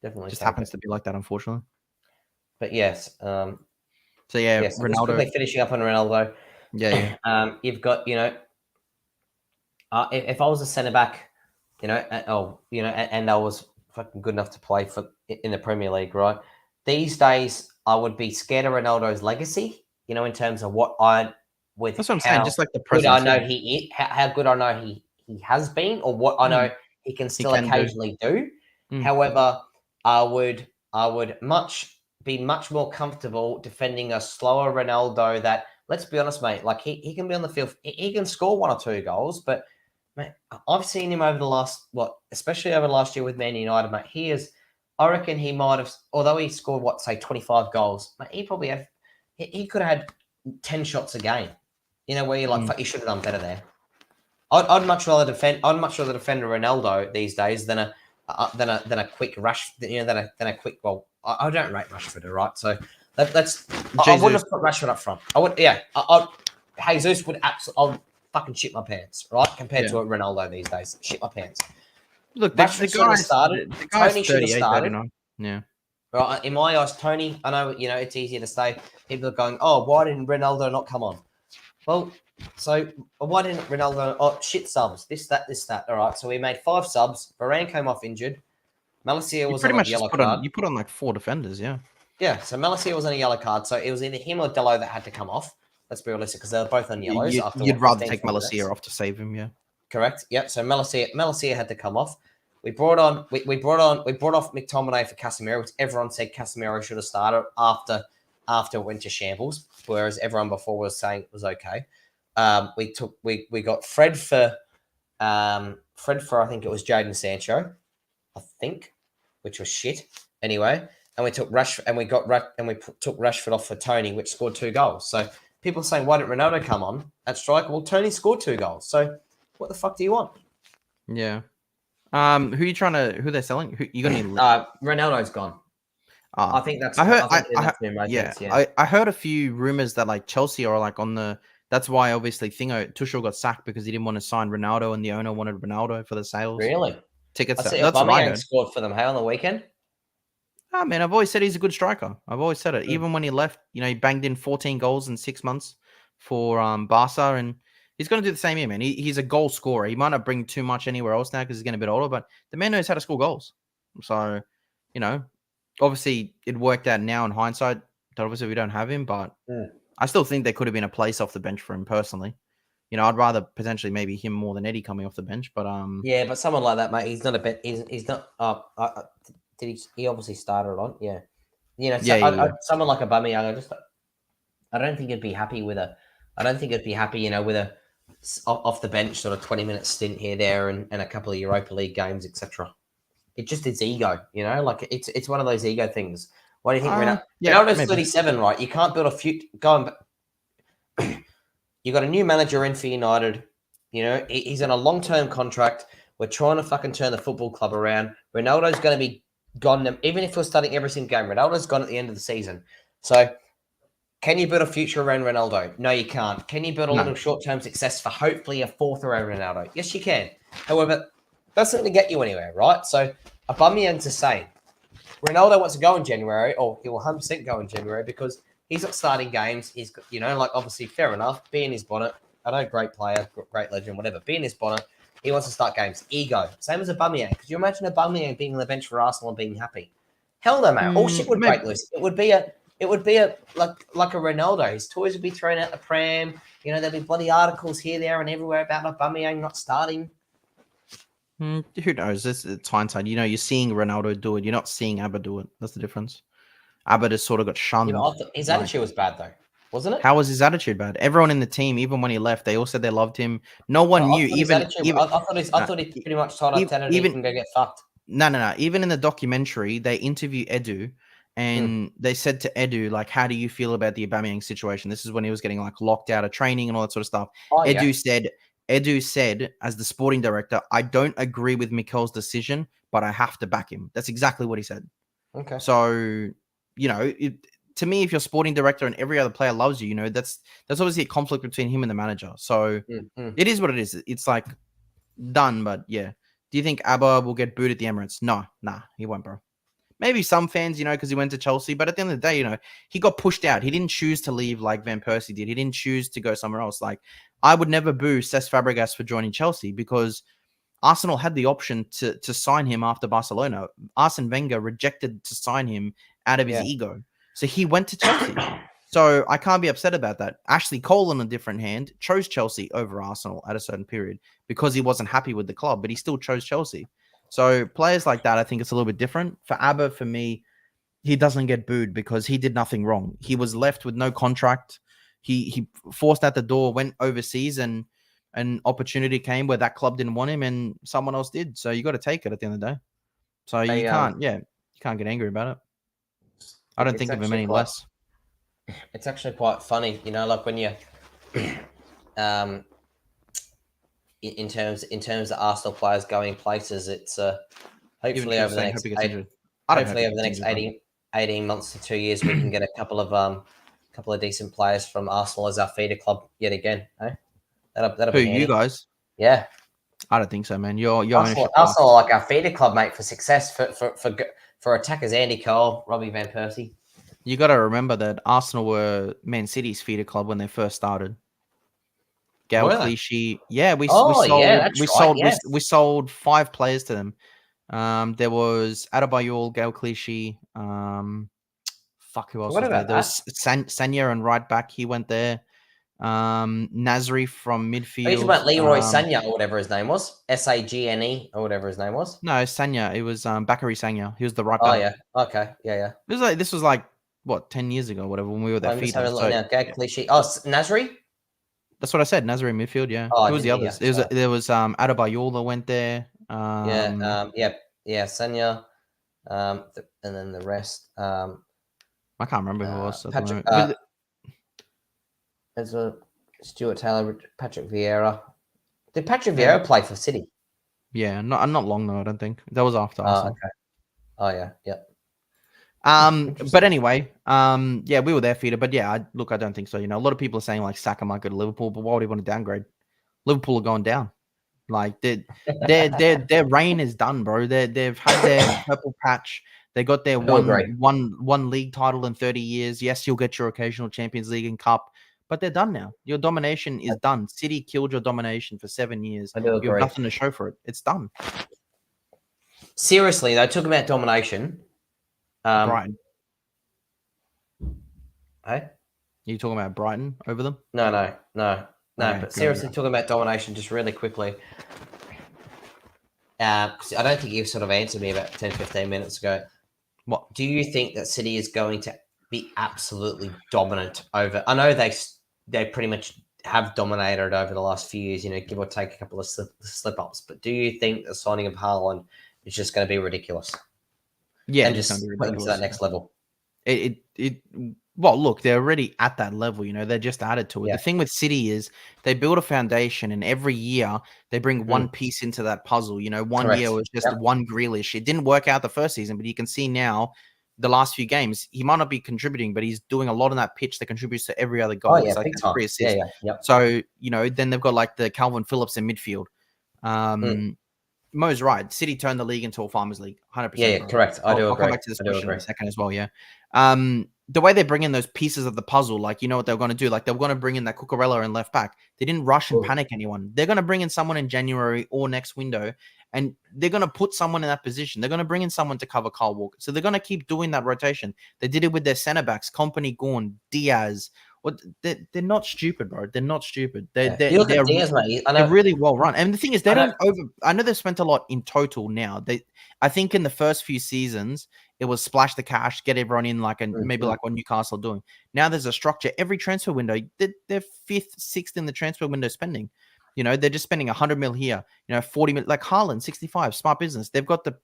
definitely
just happens to be like that, unfortunately.
But yes.
So yeah, Ronaldo.
Finishing up on Ronaldo.
Yeah.
You've got if I was a centre back, and I was fucking good enough to play in the Premier League, right? These days, I would be scared of Ronaldo's legacy, in terms of what
that's what I'm saying. Just like the
good
presence.
I know he is, how good I know he has been, or what I know he can still occasionally do. However, I would be much more comfortable defending a slower Ronaldo that, let's be honest, mate, like he can be on the field, he can score 1 or 2 goals, but mate, I've seen him over the last, especially over last year with Man United, mate, I reckon he might have, although he scored, 25 goals, mate, he could have had 10 shots a game, where you're like, fuck, you should have done better there. I'd much rather defend Ronaldo these days than a quick rush, than a quick. Well, I don't rate Rashford, right? So I wouldn't have put Rashford up front. I would, yeah. Jesus would absolutely. I'll fucking shit my pants, right? Compared to a Ronaldo these days, shit my pants.
Look, the guy started. The guy's 38, 39. Yeah.
Right. In my eyes, Tony, I know it's easier to say. People are going, oh, why didn't Ronaldo not come on? Well, so why didn't Ronaldo? Oh, shit subs. This, that. All right. So we made 5 subs. Varane came off injured. Malacia was on a yellow card.
You put on like 4 defenders, yeah.
Yeah. So Malacia was on a yellow card. So it was either him or Dello that had to come off. Let's be realistic, because they were both on yellows.
You'd rather take Malacia off to save him, yeah.
Correct. Yep. So Malacia had to come off. We brought off McTominay for Camemiro, which everyone said Camemiro should have started after it went to shambles, whereas everyone before was saying it was okay. We got Fred for I think it was Jadon Sancho, which was shit anyway. And we took took Rashford off for Tony, which scored 2 goals. So people saying, why didn't Ronaldo come on at striker? Well, Tony scored 2 goals. So what the fuck do you want?
Yeah. Who they're selling? You got any?
Ronaldo's gone. I think that's. I
heard a few rumors that like Chelsea are like on the. That's why obviously Tuchel got sacked, because he didn't want to sign Ronaldo, and the owner wanted Ronaldo for the sales.
Really?
Tickets.
That's what I heard. Scored for them. Hey, on the weekend.
Oh man, I've always said he's a good striker. I've always said it. Even when he left, he banged in 14 goals in 6 months for Barca, and he's going to do the same here, man. He's a goal scorer. He might not bring too much anywhere else now because he's getting a bit older, but the man knows how to score goals. So, obviously it worked out now in hindsight that obviously we don't have him, but I still think there could have been a place off the bench for him personally. I'd rather potentially maybe him more than Eddie coming off the bench, but
yeah, but someone like that, mate, he's not a bit. He's not. Did he obviously started on? Yeah. Someone like Aubameyang, I don't think he'd be happy with a. I don't think he'd be happy, with a off the bench sort of 20-minute stint here, there, and a couple of Europa League games, etc. It just it's ego, like it's one of those ego things. Why do you think Ronaldo's 37, right? You can't build a future going. You got a new manager in for United. He's on a long-term contract. We're trying to fucking turn the football club around. Ronaldo's going to be gone. Even if we're starting every single game, Ronaldo's gone at the end of the season. So, can you build a future around Ronaldo? No, you can't. Can you build a little short-term success for hopefully a 4th around Ronaldo? Yes, you can. However, that's not going to get you anywhere, right? So, Aubameyang's the same. Ronaldo wants to go in January, or he will 100% go in January, because he's not starting games. He's, obviously, fair enough. Be in his bonnet. I know, great player, great legend, whatever. Be in his bonnet. He wants to start games. Ego. Same as Aubameyang. Could you imagine Aubameyang being on the bench for Arsenal and being happy? Hell no, man. All shit would break loose. It would be a like a Ronaldo. His toys would be thrown out the pram. There'd be bloody articles here, there, and everywhere about Aubameyang not starting.
Who knows? It's hindsight. You're seeing Ronaldo do it. You're not seeing Abba do it. That's the difference. Abba just sort of got shunned.
His attitude was bad, though. Wasn't it?
How was his attitude bad? Everyone in the team, even when he left, they all said they loved him. No one knew. I
thought he pretty much told Arteta he can go get fucked.
No. Even in the documentary, they interview Edu, and they said to Edu, like, how do you feel about the Aubameyang situation? This is when he was getting like locked out of training and all that sort of stuff. Edu said, as the sporting director, I don't agree with Mikel's decision, but I have to back him. That's exactly what he said.
Okay.
So, to me, if your sporting director and every other player loves you, that's obviously a conflict between him and the manager. So it is what it is. It's like done, but yeah. Do you think Abba will get booed at the Emirates? No, he won't, bro. Maybe some fans, because he went to Chelsea, but at the end of the day, he got pushed out. He didn't choose to leave like Van Persie did. He didn't choose to go somewhere else. Like, I would never boo Cesc Fabregas for joining Chelsea, because Arsenal had the option to sign him after Barcelona. Arsene Wenger rejected to sign him out of his ego. So he went to Chelsea. So I can't be upset about that. Ashley Cole, on a different hand, chose Chelsea over Arsenal at a certain period because he wasn't happy with the club, but he still chose Chelsea. So players like that, I think it's a little bit different. For Abba, for me, he doesn't get booed because he did nothing wrong. He was left with no contract. He forced out the door, went overseas, and an opportunity came where that club didn't want him and someone else did. So you got to take it at the end of the day. So you can't get angry about it. I don't think of him any less.
It's actually quite funny, like when you, in terms of Arsenal players going places, it's hopefully over the next 18 months to 2 years, we can get a couple of decent players from Arsenal as our feeder club yet again. Eh? That'll be handy.
You guys?
Yeah,
I don't think so, man. Your
Arsenal are like our feeder club, mate, for success for attackers. Andy Cole, Robbie Van Persie.
You got to remember that Arsenal were Man City's feeder club when they first started. Gael Clichy, we sold 5 players to them. There was Adebayor, Gael Clichy. Who else was there? There was Sanya and right back. He went there. Nasri from midfield.
You about Leroy Sanya or whatever his name was, Sagne or whatever his name was.
No, Sanya. It was Bakary Sanya. He was the right back.
Oh yeah, okay, yeah.
This was like what 10 years ago, whatever, when we were there.
Clichy. Oh, Nasri.
That's what I said. Nasri midfield. Yeah. Who was the others? There was Adebayor that went there.
Sanya. And then the rest.
I can't remember who else.
Patrick. There's a Stuart Taylor, Patrick Vieira. Did Patrick Vieira play for City?
Yeah, not long though. I don't think that was after Arsenal.
Okay. Oh yeah.
But anyway, we were their feeder. But yeah, I don't think so. A lot of people are saying like Saka might go to Liverpool, but why would he want to downgrade? Liverpool are going down. Like their reign is done, bro. They've had their purple patch. They got their one league title in 30 years. Yes, you'll get your occasional Champions League and Cup, but they're done now. Your domination is done. City killed your domination for 7 years. You have nothing to show for it. It's done.
Seriously, they talk about domination.
Brighton.
Hey?
You talking about Brighton over them?
No. But seriously, talking about domination just really quickly. Because I don't think you've sort of answered me about 10, 15 minutes ago.
What?
Do you think that City is going to be absolutely dominant over? I know they pretty much have dominated over the last few years, give or take a couple of slip-ups. But do you think the signing of Haaland is just going to be ridiculous?
Yeah,
and just put them to that next level.
Well, look, they're already at that level. They just added to it. Yeah. The thing with City is they build a foundation, and every year they bring one piece into that puzzle. One year was just one Grealish. It didn't work out the first season, but you can see now the last few games he might not be contributing, but he's doing a lot on that pitch that contributes to every other goal.
Oh yeah, big time.
So then they've got like the Calvin Phillips in midfield. Mo's right. City turned the league into a farmers league, 100%.
Yeah, correct. I do agree.
I'll come back to this question in a second as well. Yeah. The way they bring in those pieces of the puzzle, like what they're going to do, like they're going to bring in that Cucurella in left back. They didn't rush and panic anyone. They're going to bring in someone in January or next window, and they're going to put someone in that position. They're going to bring in someone to cover Kyle Walker. So they're going to keep doing that rotation. They did it with their centre backs, Kompany, Gorn, Diaz. They're not stupid, bro. They're not stupid. They're
Diaz, mate.
They're really well run. And the thing is, I know they've spent a lot in total now. I think in the first few seasons, it was splash the cash, get everyone in, maybe like what Newcastle are doing. Now there's a structure. Every transfer window, they're 5th, 6th in the transfer window spending. They're just spending 100 mil here. 40 mil, like Haaland, 65, smart business. They've got the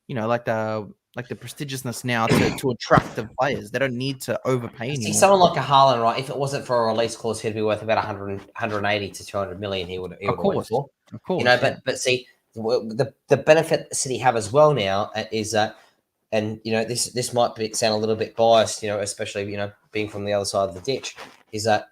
prestigiousness now to attract the players. They don't need to overpay anymore.
See, someone like a Haaland, right? If it wasn't for a release clause, he'd be worth about 180 to 200 million. He would
of course.
But see, the benefit that City have as well now is that, and this might sound a little bit biased, especially being from the other side of the ditch, is that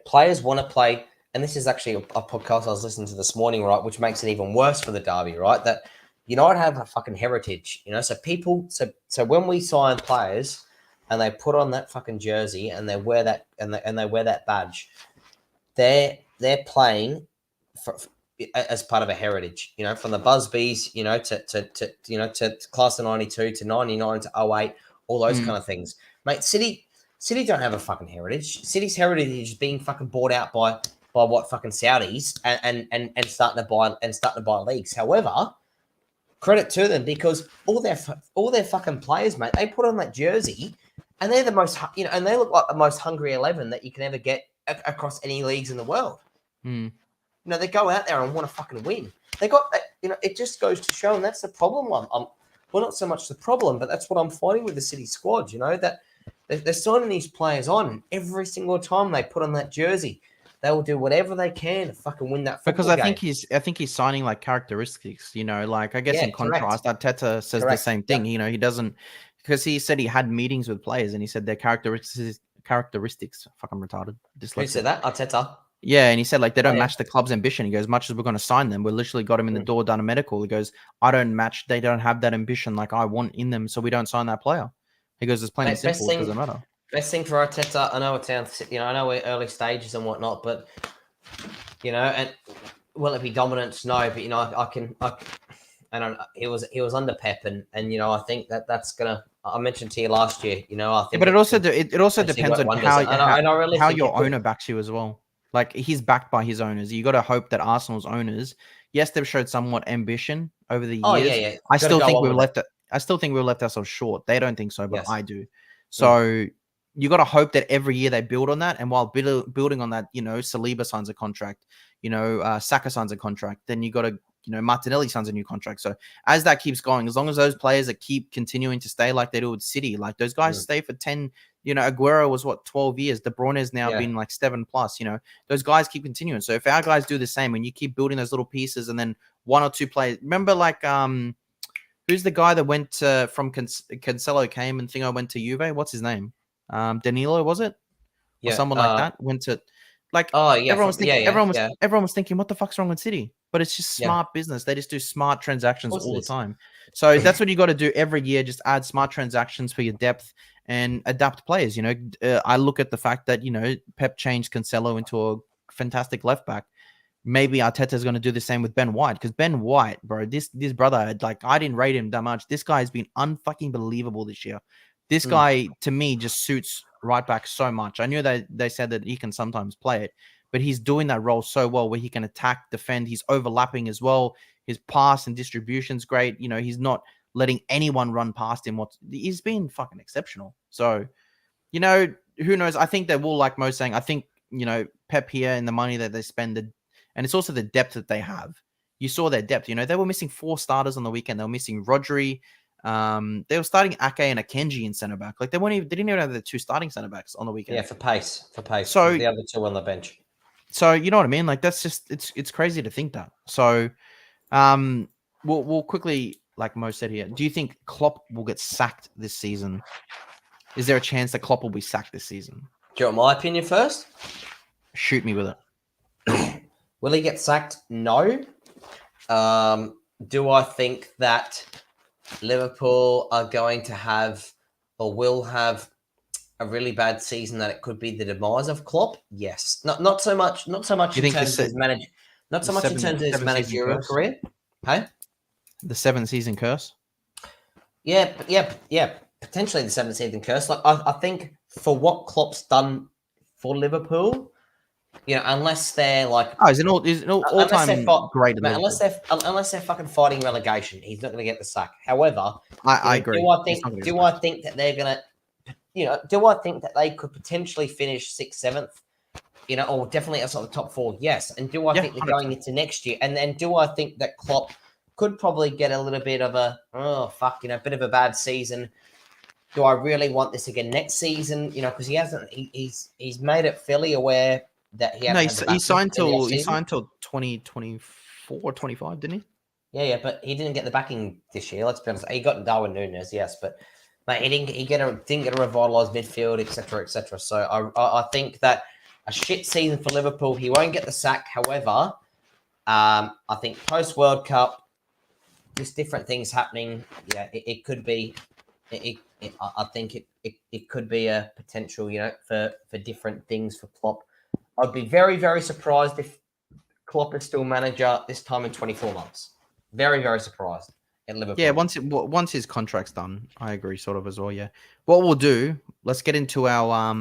players want to play. And this is actually a podcast I was listening to this morning, right? Which makes it even worse for the derby, right? That United have a fucking heritage, so when we sign players and they put on that fucking jersey and they wear that and they wear that badge, they're playing as part of a heritage, from the Busbys, to class of 92 to 99 to 08, all those kind of things. Mate, City don't have a fucking heritage. City's heritage is being fucking bought out by what fucking Saudis and starting to buy leagues. However, credit to them, because all their fucking players, mate, they put on that jersey and they're the most, and they look like the most hungry 11 that you can ever get across any leagues in the world. They go out there and want to fucking win. They got that, it just goes to show, and that's the problem. Well, not so much the problem, but that's what I'm finding with the City squad, that they're signing these players on, and every single time they put on that jersey, they will do whatever they can to fucking win that football game.
I think he's signing like characteristics, like I guess in contrast, Arteta says the same thing. He doesn't, because he said he had meetings with players and he said their characteristics fucking retarded.
Who said that? Arteta.
Yeah, and he said, like, they don't match the club's ambition. He goes, much as we're going to sign them, we literally got him in the door, done a medical. He goes, they don't have that ambition like I want in them, so we don't sign that player. He goes, it's plain and simple, it doesn't matter.
Best thing for Arteta, I know it sounds, I know we're early stages and whatnot, but, and will it be dominance? No, but, he was under Pep, and I think that's going to, I mentioned to you last year, I think.
But it also depends on how your owner backs you as well. Like, he's backed by his owners. You got to hope that Arsenal's owners, yes, they've showed somewhat ambition over the years.
Yeah.
I still think we were left ourselves short. They don't think so, but yes. I do. So you got to hope that every year they build on that. And while building on that, Saliba signs a contract, Saka signs a contract. Then you got to, Martinelli signs a new contract. So as that keeps going, as long as those players that keep continuing to stay like they do with City, like those guys stay for 10. Aguero was 12 years. De Bruyne has now been like 7+. Those guys keep continuing. So if our guys do the same, and you keep building those little pieces, and then one or two players, remember like who's the guy that went from Cancelo came and Thingo went to Juve? What's his name? Danilo, was it? Or someone like that went to everyone was thinking, what the fuck's wrong with City? But it's just smart business. They just do smart transactions all the time. So that's what you got to do every year. Just add smart transactions for your depth and adapt players. I look at the fact that, Pep changed Cancelo into a fantastic left back. Maybe Arteta is going to do the same with Ben White, because Ben White, bro, this brother, I didn't rate him that much. This guy has been unfucking believable this year. This guy, to me, just suits right back so much. I knew that they said that he can sometimes play it, but he's doing that role so well, where he can attack, defend. He's overlapping as well. His pass and distribution's great. He's not letting anyone run past him. He's been fucking exceptional. So, who knows? I think they will, like Mo saying, I think, Pep here and the money that they spend, and it's also the depth that they have. You saw their depth. They were missing 4 starters on the weekend. They were missing Rodri. They were starting Ake and Akenji in centre back. Like, they didn't even have the 2 starting centre backs on the weekend.
Yeah, for pace.
So
the other 2 on the bench.
So you know what I mean? Like, that's just it's crazy to think that. So we'll quickly, like Mo said here, do you think Klopp will get sacked this season? Is there a chance that Klopp will be sacked this season?
Do you want my opinion first?
Shoot me with it.
Will he get sacked? No. Do I think that Liverpool are going to have, or will have, a really bad season that it could be the demise of Klopp? Yes. Not so much in terms of his managerial career. Hey?
The 7th season curse?
Yeah. Potentially the 7th season curse. Like, I think for what Klopp's done for Liverpool, unless they're like,
he's an all-time great.
Unless they're fucking fighting relegation, he's not going to get the sack. However,
I agree.
Do I think that they're going to? Do I think that they could potentially finish 6th, 7th, or definitely outside the top 4? Yes. And do I think they're going into next year? And then do I think that Klopp could probably get a little bit of a, bit of a bad season? Do I really want this again next season? Because he hasn't, he's made it fairly aware that he hasn't.
No, he signed till 2024, 25, didn't he?
Yeah, but he didn't get the backing this year. Let's be honest. He got Darwin Núñez, yes, but mate, he didn't get a revitalized midfield, etc. So I think that a shit season for Liverpool. He won't get the sack. However, I think post World Cup, just different things happening. Yeah, it could be. I think it could be a potential, for different things for Klopp. I'd be very, very surprised if Klopp is still manager this time in 24 months. Very, very surprised at Liverpool.
Yeah, once his contract's done, I agree sort of as well, yeah. What we'll do, let's get into our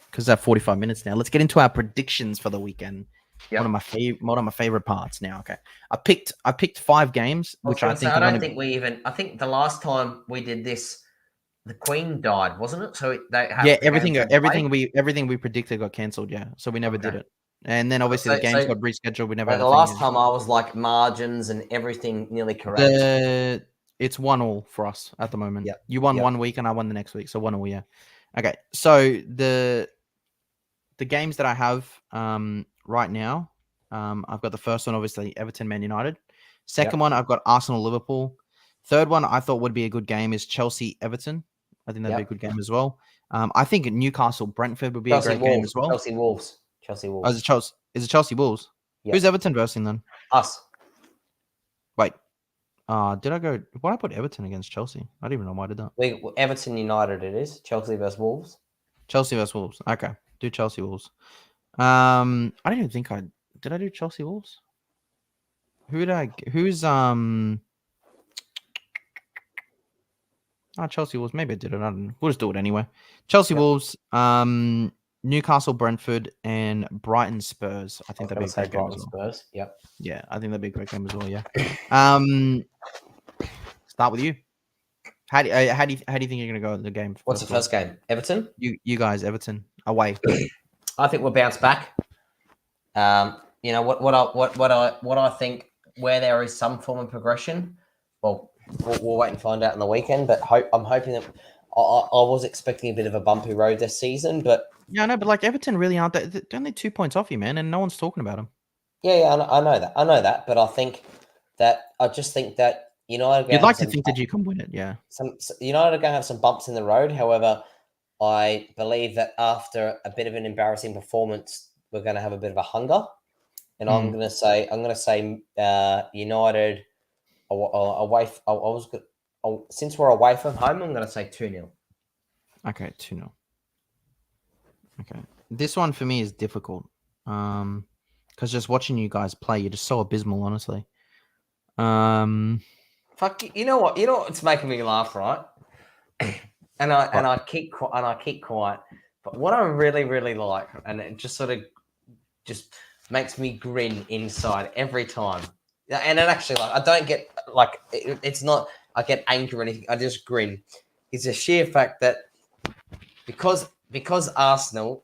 because they're 45 minutes now. Let's get into our predictions for the weekend. Yep. One of my favorite parts now. Okay. I picked 5 games, which I think
I think the last time we did this, the Queen died, wasn't it? So
everything we predicted got cancelled, yeah. So we never did it. And then obviously the games got rescheduled. We never had
the last time I was like margins and everything nearly correct.
It's 1-1 for us at the moment.
Yep.
You won 1 week and I won the next week. So 1-1, yeah. Okay. So the games that I have right now, I've got the first one, obviously, Everton, Man United. Second one, I've got Arsenal, Liverpool. Third one, I thought would be a good game is Chelsea, Everton. I think that'd be a good game as well. I think Newcastle, Brentford would be a great game as well.
Chelsea Wolves.
Oh, is it Chelsea Wolves? Yep. Who's Everton versing then?
Us.
Wait. Did I go? Why did I put Everton against Chelsea? I don't even know why I did that.
Everton United it is. Chelsea versus Wolves.
Chelsea versus Wolves. Okay. Do Chelsea Wolves. I don't even think did I do Chelsea Wolves? Chelsea Wolves. Maybe I did it. I don't know. We'll just do it anyway. Chelsea Wolves, Newcastle, Brentford, and Brighton Spurs. I think that'd be a great game as well.
Spurs. Yep.
Yeah, I think that'd be a great game as well. Yeah. Start with you. How do you think you're gonna go in the game?
What's the first game? Everton.
You guys, Everton away.
I think we'll bounce back. You know what I think where there is some form of progression. Well, we'll wait and find out in the weekend. But I'm hoping that I was expecting a bit of a bumpy road this season. But
yeah, I know. But like Everton really aren't that. They're only 2 points off you, man, and no one's talking about them.
Yeah, I know that. But I just think that United.
You'd like to think that you can win it, yeah.
United are going to have some bumps in the road. However, I believe that after a bit of an embarrassing performance, we're going to have a bit of a hunger. And I'm going to say United away. Since we're away from home, I'm going to say 2-0.
Okay, 2-0. Okay, this one for me is difficult. Because just watching you guys play, you're just so abysmal, honestly.
Fuck, you know what? You know what's making me laugh, right? And I keep quiet. But what I really, really like, and it just sort of just makes me grin inside every time. And it actually, like, I don't get like it's not I get angry or anything. I just grin. It's a sheer fact that because Arsenal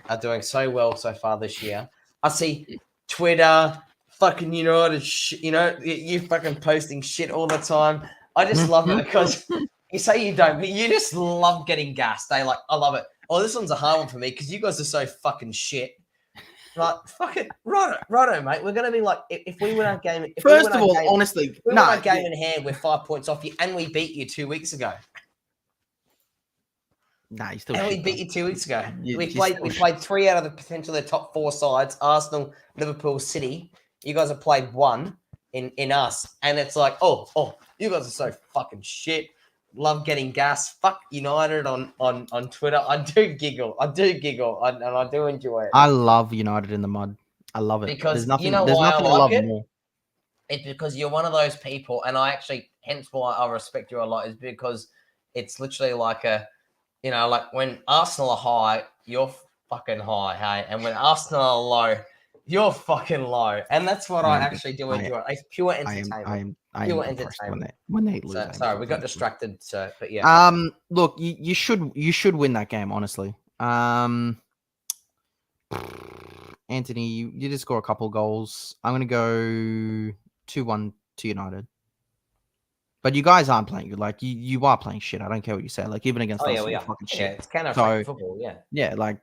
are doing so well so far this year, I see Twitter, fucking United, you fucking posting shit all the time. I just love it because you say you don't, but you just love getting gassed. I love it. Oh, this one's a hard one for me because you guys are so fucking shit. Like, fucking righto, mate. We're gonna be like, if we win our game.
Honestly,
if we win our game in hand, we're 5 points off you, and we beat you 2 weeks ago.
Nah, you still.
And we beat you 2 weeks ago. We played 3 out of the potentially the top 4 sides: Arsenal, Liverpool, City. You guys have played 1 in us, and it's like, oh, you guys are so fucking shit. Love getting gas. Fuck United on Twitter. I do giggle, and I do enjoy it.
I love United in the mud. I love it
because
there's nothing
I
love it more.
It's because you're one of those people, and hence why I respect you a lot, is because it's literally like like when Arsenal are high, you're fucking high, hey, and when Arsenal are low, you're fucking low, and that's what I actually do enjoy. It's pure entertainment.
I am entertainment when they lose.
Sorry, we got distracted. So, but yeah.
Look, you should win that game, honestly. Anthony, you did score a couple goals. I'm gonna go 2-1 to United. But you guys aren't playing good. Like you are playing shit. I don't care what you say. Like even against us,
we are
fucking shit.
Yeah, it's kind of football. Yeah.
Yeah, like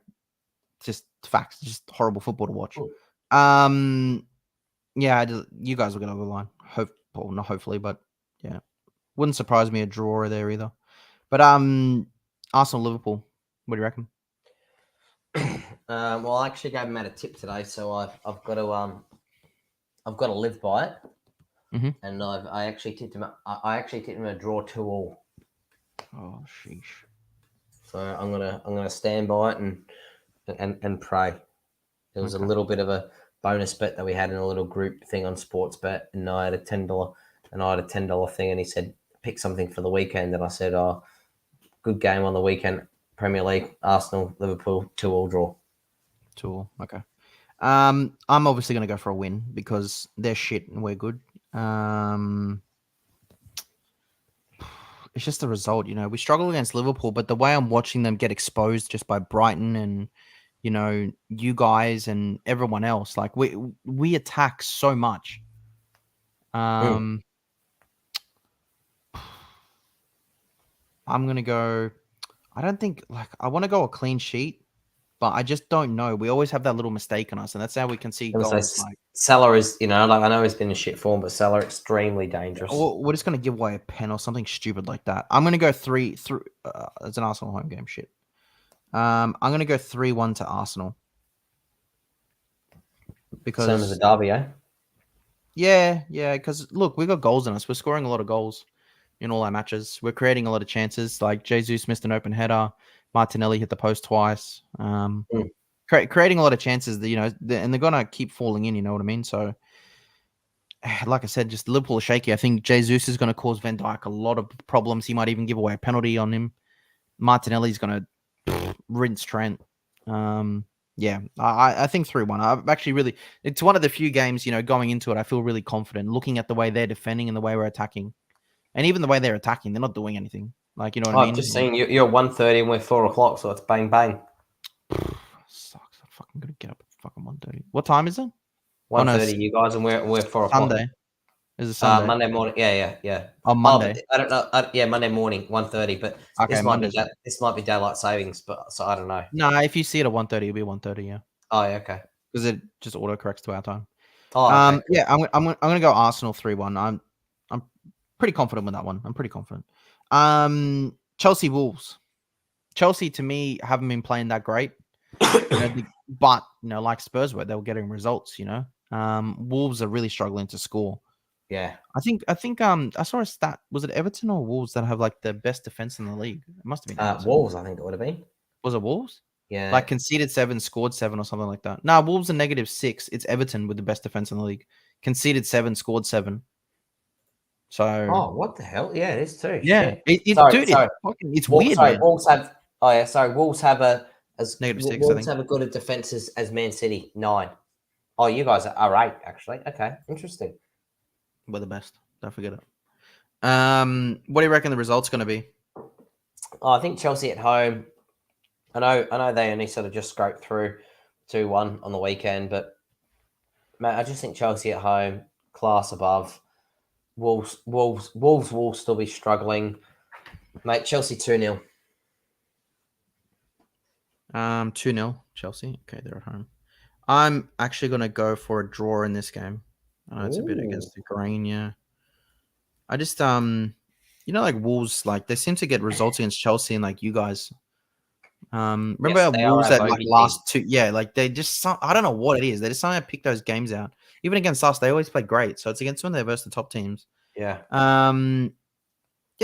just facts. Just horrible football to watch.
Ooh.
Yeah, you guys will get over the line. Not hopefully, but yeah, wouldn't surprise me a draw there either. But Arsenal, Liverpool. What do you reckon?
Well, I actually gave him out a tip today, so I've got to live by it.
Mm-hmm.
And I actually tipped him. I actually tipped him a draw 2-2.
Oh sheesh!
So I'm gonna stand by it and pray. There was a little bit of a bonus bet that we had in a little group thing on Sportsbet, and I had a $10 thing, and he said pick something for the weekend, and I said, "Oh, good game on the weekend, Premier League, Arsenal, Liverpool, 2-2 draw."
2-2, okay. I'm obviously going to go for a win because they're shit and we're good. It's just the result, we struggle against Liverpool, but the way I'm watching them get exposed just by Brighton and, you guys and everyone else, like we attack so much. I'm going to go, I don't think, I want to go a clean sheet, but I just don't know. We always have that little mistake on us, and that's how we can see goals.
Salah is, I know he's been in shit form, but Salah extremely dangerous.
We're just going to give away a pen or something stupid like that. I'm going to go 3-3. It's an Arsenal home game, shit. I'm going to go 3-1 to Arsenal. Because
same as a derby, eh?
Yeah, because look, we got goals in us. We're scoring a lot of goals in all our matches. We're creating a lot of chances. Like Jesus missed an open header. Martinelli hit the post twice. Creating a lot of chances that, and they're going to keep falling in, you know what I mean? So, like I said, just Liverpool are shaky. I think Jesus is going to cause Van Dijk a lot of problems. He might even give away a penalty on him. Martinelli's going to rinse Trent. Yeah, I think 3-1. I've actually it's one of the few games, going into it, I feel really confident looking at the way they're defending and the way we're attacking. And even the way they're attacking, they're not doing anything. Like, you know what I mean?
I've just seen you're 1:30 and we're 4:00, so it's bang, bang.
Sucks. I'm fucking going to get up at fucking 1:30. What time is it?
1:30, you guys, and we're 4:00.
Sunday. Is it Sunday?
Monday morning. Yeah.
On Monday.
I don't know. Monday morning, 1:30. But okay, this might be daylight savings, but so I don't know.
No, if you see it at 1:30, it'll be 1:30. Yeah.
Oh, yeah, okay.
Because it just autocorrects to our time.
Oh, okay.
Yeah. I'm gonna go Arsenal 3-1. I'm pretty confident with that one. I'm pretty confident. Chelsea Wolves. Chelsea to me haven't been playing that great, but like Spurs were, they were getting results. Wolves are really struggling to score.
Yeah,
I think I saw a stat. Was it Everton or Wolves that have like the best defense in the league? It must have been
Wolves. I think it would have been.
Was it Wolves?
Yeah,
like conceded 7, scored 7, or something like that. No, Wolves are -6. It's Everton with the best defense in the league. Conceded 7, scored 7. So.
What the hell? Yeah, it is too.
Yeah, it's weird.
Sorry, Wolves have. Oh yeah, sorry. Wolves have
-6.
Wolves have a good a defense as Man City 9. Oh, you guys are 8 actually. Okay, interesting.
We're the best. Don't forget it. What do you reckon the result's going to be?
Oh, I think Chelsea at home. I know they only sort of just scraped through 2-1 on the weekend, but mate, I just think Chelsea at home, class above. Wolves will still be struggling. Mate, Chelsea 2-0.
2-0 Chelsea. Okay, they're at home. I'm actually going to go for a draw in this game. I know it's a bit against the grain, yeah. I just like Wolves, like they seem to get results against Chelsea and like you guys. Remember Wolves that like last 2, yeah, like they just I don't know what it is. They just somehow pick those games out. Even against us, they always play great. So it's against when they're versus the top teams.
Yeah.
Yeah,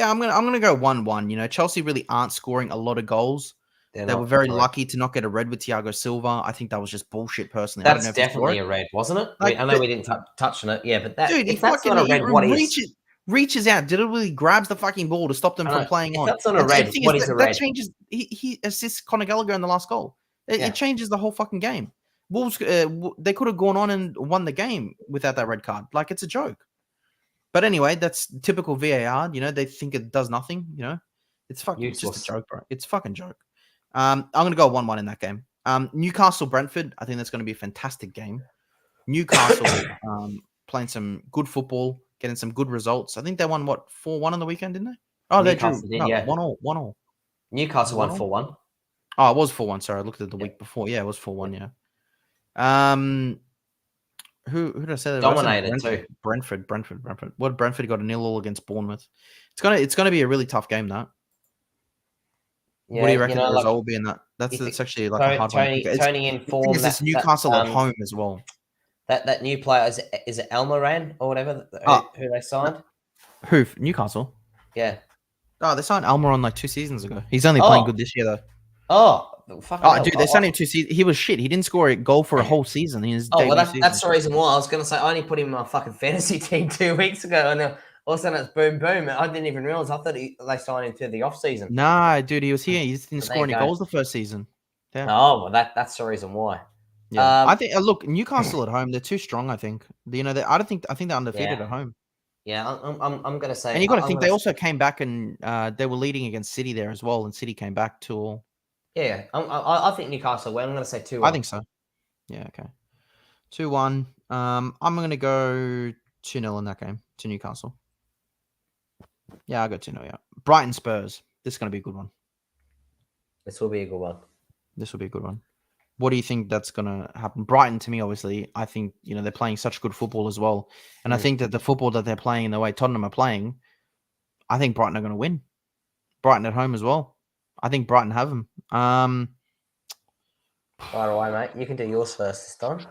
I'm gonna go 1-1. Chelsea really aren't scoring a lot of goals. They were very lucky to not get a red with Thiago Silva. I think that was just bullshit, personally.
That's definitely a red, wasn't it? Like, I know we didn't touch on it. Yeah, but if that's not a red, what is?
Reaches out, literally grabs the fucking ball to stop them from playing on.
That's not a red. What is a red?
That changes. He assists Conor Gallagher in the last goal. It changes the whole fucking game. Wolves, they could have gone on and won the game without that red card. Like, it's a joke. But anyway, that's typical VAR. They think it does nothing. It's fucking It's just a joke, bro. It's a fucking joke. I'm going to go 1-1 in that game. Newcastle Brentford. I think that's going to be a fantastic game. Newcastle playing some good football, getting some good results. I think they won 4-1 on the weekend, didn't they? Oh, they drew. No, 1-1.
Newcastle won 4-1.
Oh, it was 4-1. Sorry, I looked at the week before. Yeah, it was 4-1. Yeah. Who did I say?
Dominated too.
Brentford. What Brentford got a 0-0 against Bournemouth. It's gonna be a really tough game. That. Yeah, what do you reckon the result will be in that? That's actually like a hard one.
Tony in form.
It's Newcastle at home as well.
That new player is it Almiron or whatever who they signed?
Who? Newcastle.
Yeah.
Oh, they signed Almiron like 2 seasons ago. He's only playing good this year though.
Oh,
dude, they signed him 2 seasons. He was shit. He didn't score a goal for a whole season in his debut season.
That's the reason why. I was going to say, I only put him in my fucking fantasy team 2 weeks ago, and all of a sudden it's boom, boom. I didn't even realize. I thought they signed him to the off season.
Nah, dude, he was here. He just didn't score any goals the first season.
Yeah. Oh, well, that's the reason why.
Yeah, I think. Look, Newcastle at home, they're too strong. I think. I think they're undefeated at home.
Yeah, I'm going to say.
And you got to think they also came back and they were leading against City there as well, and City came back 2-2.
Yeah, I think Newcastle win. I'm going to say 2-1.
I think so. Yeah, okay. 2-1. I'm going to go 2-0 in that game to Newcastle. Yeah, I'll go 2-0, yeah. Brighton Spurs. This is going to be a good one.
This will be a good one. What
do you think that's going to happen? Brighton, to me, obviously, I think, they're playing such good football as well. And I think that the football that they're playing and the way Tottenham are playing, I think Brighton are going to win. Brighton at home as well. I think Brighton have them.
Right away, mate. You can do yours first this time.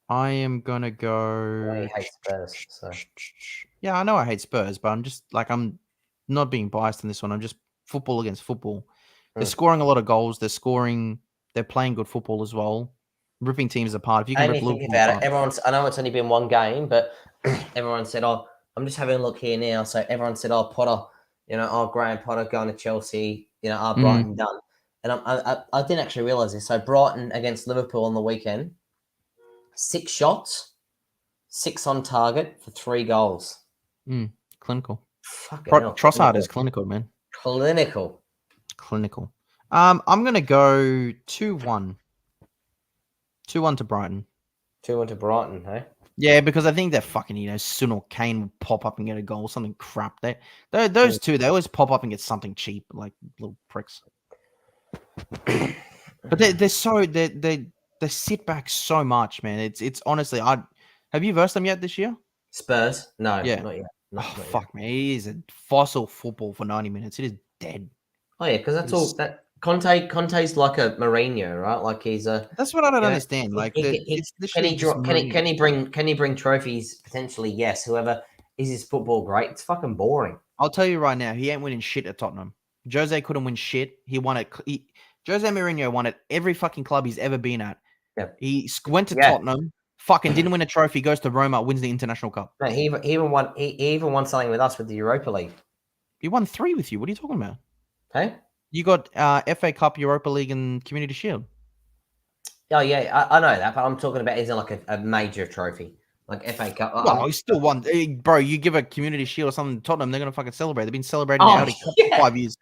I am going to go...
I hate Spurs, so...
Yeah, I know I hate Spurs, but I'm not being biased in this one. I'm just football against football. They're scoring a lot of goals. They're playing good football as well. Ripping teams apart. If you can rip Liverpool apart.
I know it's only been one game, but everyone said, "Oh, I'm just having a look here now." So everyone said, "Oh, Potter, Graham Potter going to Chelsea, Brighton done." And I didn't actually realize this. So Brighton against Liverpool on the weekend, 6 shots, 6 on target for 3 goals.
Clinical. Trossard is clinical, man.
Clinical.
I'm gonna go 2-1. 2-1 to Brighton.
2-1 to Brighton, hey?
Yeah, because I think that fucking, Son or Kane will pop up and get a goal, something crap. Those two, they always pop up and get something cheap, like little pricks. But they sit back so much, man. It's honestly, have you versed them yet this year?
Spurs? No,
yeah.
Not yet.
Fuck, man. It is a fossil football for 90 minutes. It is dead.
Oh, yeah, because that's all that Conte's like a Mourinho, right? Like he's a.
That's what I don't understand.
Can he bring trophies? Potentially, yes. However, is his football great? It's fucking boring.
I'll tell you right now, he ain't winning shit at Tottenham. Jose couldn't win shit. He won it. Jose Mourinho won at every fucking club he's ever been at.
Yeah.
He went to Tottenham, fucking didn't win a trophy, goes to Roma, wins the International Cup.
No, he even won something with us with the Europa League.
He won 3 with you. What are you talking about?
Hey?
You got FA Cup, Europa League, and Community Shield.
Oh, yeah, I know that, but I'm talking about isn't like a major trophy, like FA Cup.
Well, he still won. Bro, you give a Community Shield or something to Tottenham, they're going to fucking celebrate. They've been celebrating the Audi Cup for 5 years.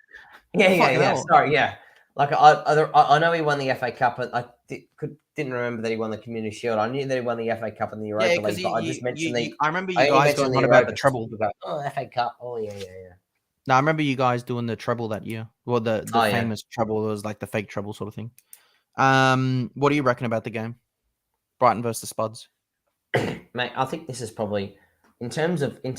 Yeah. Sorry, yeah. Like, I know he won the FA Cup, but I didn't remember that he won the Community Shield. I knew that he won the FA Cup and the Europa League, but I just mentioned
I remember you guys going on about the treble.
FA Cup. Oh, yeah.
No, I remember you guys doing the treble that year. Well, the famous treble was like the fake treble sort of thing. What do you reckon about the game? Brighton versus Spuds.
Mate, I think this is probably in terms of I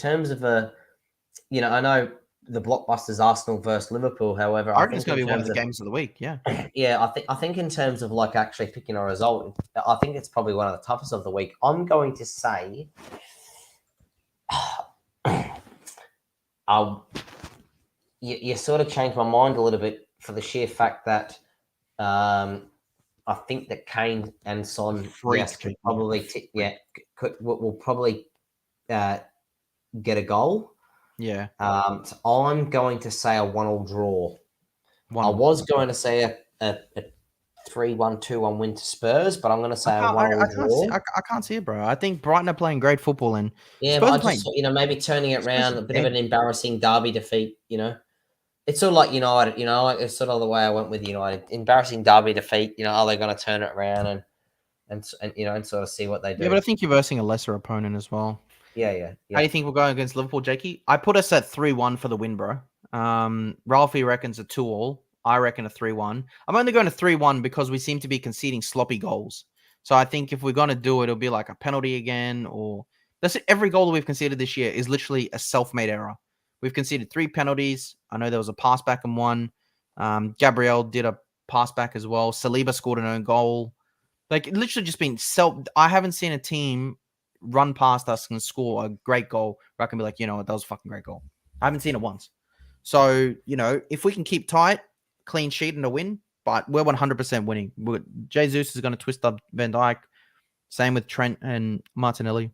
know the blockbusters Arsenal versus Liverpool. However,
I reckon it's going to be one of the games of the week. Yeah.
Yeah, I think in terms of like actually picking a result, I think it's probably one of the toughest of the week. I'm going to say, you sort of changed my mind a little bit for the sheer fact that I think that Kane and Son will probably get a goal.
Yeah.
So I'm going to say a 1-1 draw. I was going to say a 3-1, 2-1 win to Spurs, but I'm going to say a 1-1 draw.
I can't see it, bro. I think Brighton are playing great football, and
yeah,
Spurs
but I just maybe turning it around, a bit of an embarrassing derby defeat. It's sort of like United. It's sort of the way I went with United. Embarrassing derby defeat. Are they going to turn it around and sort of see what they do?
Yeah, but I think you're versing a lesser opponent as well.
Yeah.
How do you think we're going against Liverpool, Jakey? I put us at 3-1 for the win, bro. Ralphie reckons a 2-2. I reckon a 3-1. I'm only going to 3-1 because we seem to be conceding sloppy goals. So I think if we're going to do it, it'll be like a penalty again, or that's it. Every goal that we've conceded this year is literally a self-made error. We've conceded 3 penalties. I know there was a pass back in one. Gabriel did a pass back as well. Saliba scored an own goal. Like, it literally just been I haven't seen a team run past us and score a great goal where I can be like, that was a fucking great goal. I haven't seen it once. So, if we can keep tight, clean sheet and a win, but we're 100% winning. Jesus is going to twist up Van Dijk. Same with Trent and Martinelli.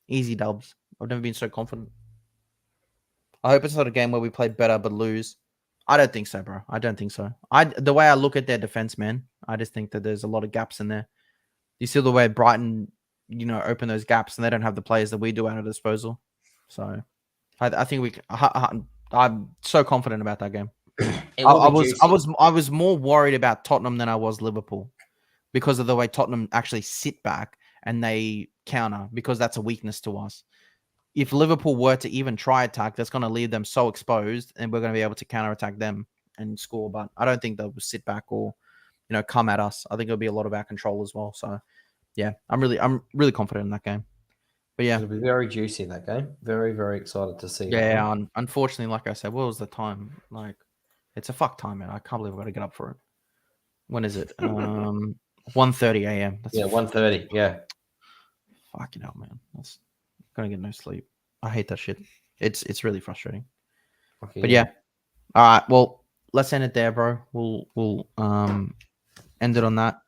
Easy dubs. I've never been so confident. I hope it's not a game where we play better but lose. I don't think so, bro. I don't think so. The way I look at their defense, man, I just think that there's a lot of gaps in there. You see the way Brighton, open those gaps, and they don't have the players that we do at our disposal. So, I think I'm so confident about that game. I was more worried about Tottenham than I was Liverpool because of the way Tottenham actually sit back and they counter, because that's a weakness to us. If Liverpool were to even try attack, that's going to leave them so exposed, and we're going to be able to counterattack them and score. But I don't think they'll sit back or, come at us. I think it'll be a lot about control as well. So, yeah, I'm really confident in that game. But yeah,
it'll be very juicy in that game. Very, very excited to see.
Yeah, unfortunately, like I said, what was the time? Like, it's a fuck time, man. I can't believe I've got to get up for it. When is it? 1:30 a.m.
That's 1:30. Yeah.
Fucking hell, man. That's gonna get no sleep. I hate that shit. It's really frustrating. Okay, but yeah. All right. Well, let's end it there, bro. We'll end it on that.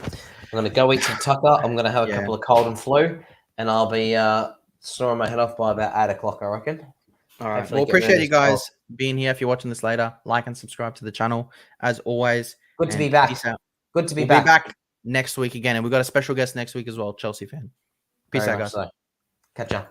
I'm gonna go eat some tucker. I'm gonna have a couple of cold and flu, and I'll be snoring my head off by about 8 o'clock, I reckon.
All right. Well, appreciate you guys being here. If you're watching this later, like and subscribe to the channel. As always,
good to be back.
Peace out.
Good to be
back.
We'll be back
next week again, and we've got a special guest next week as well, Chelsea fan. Peace out, guys.
So. Catch ya.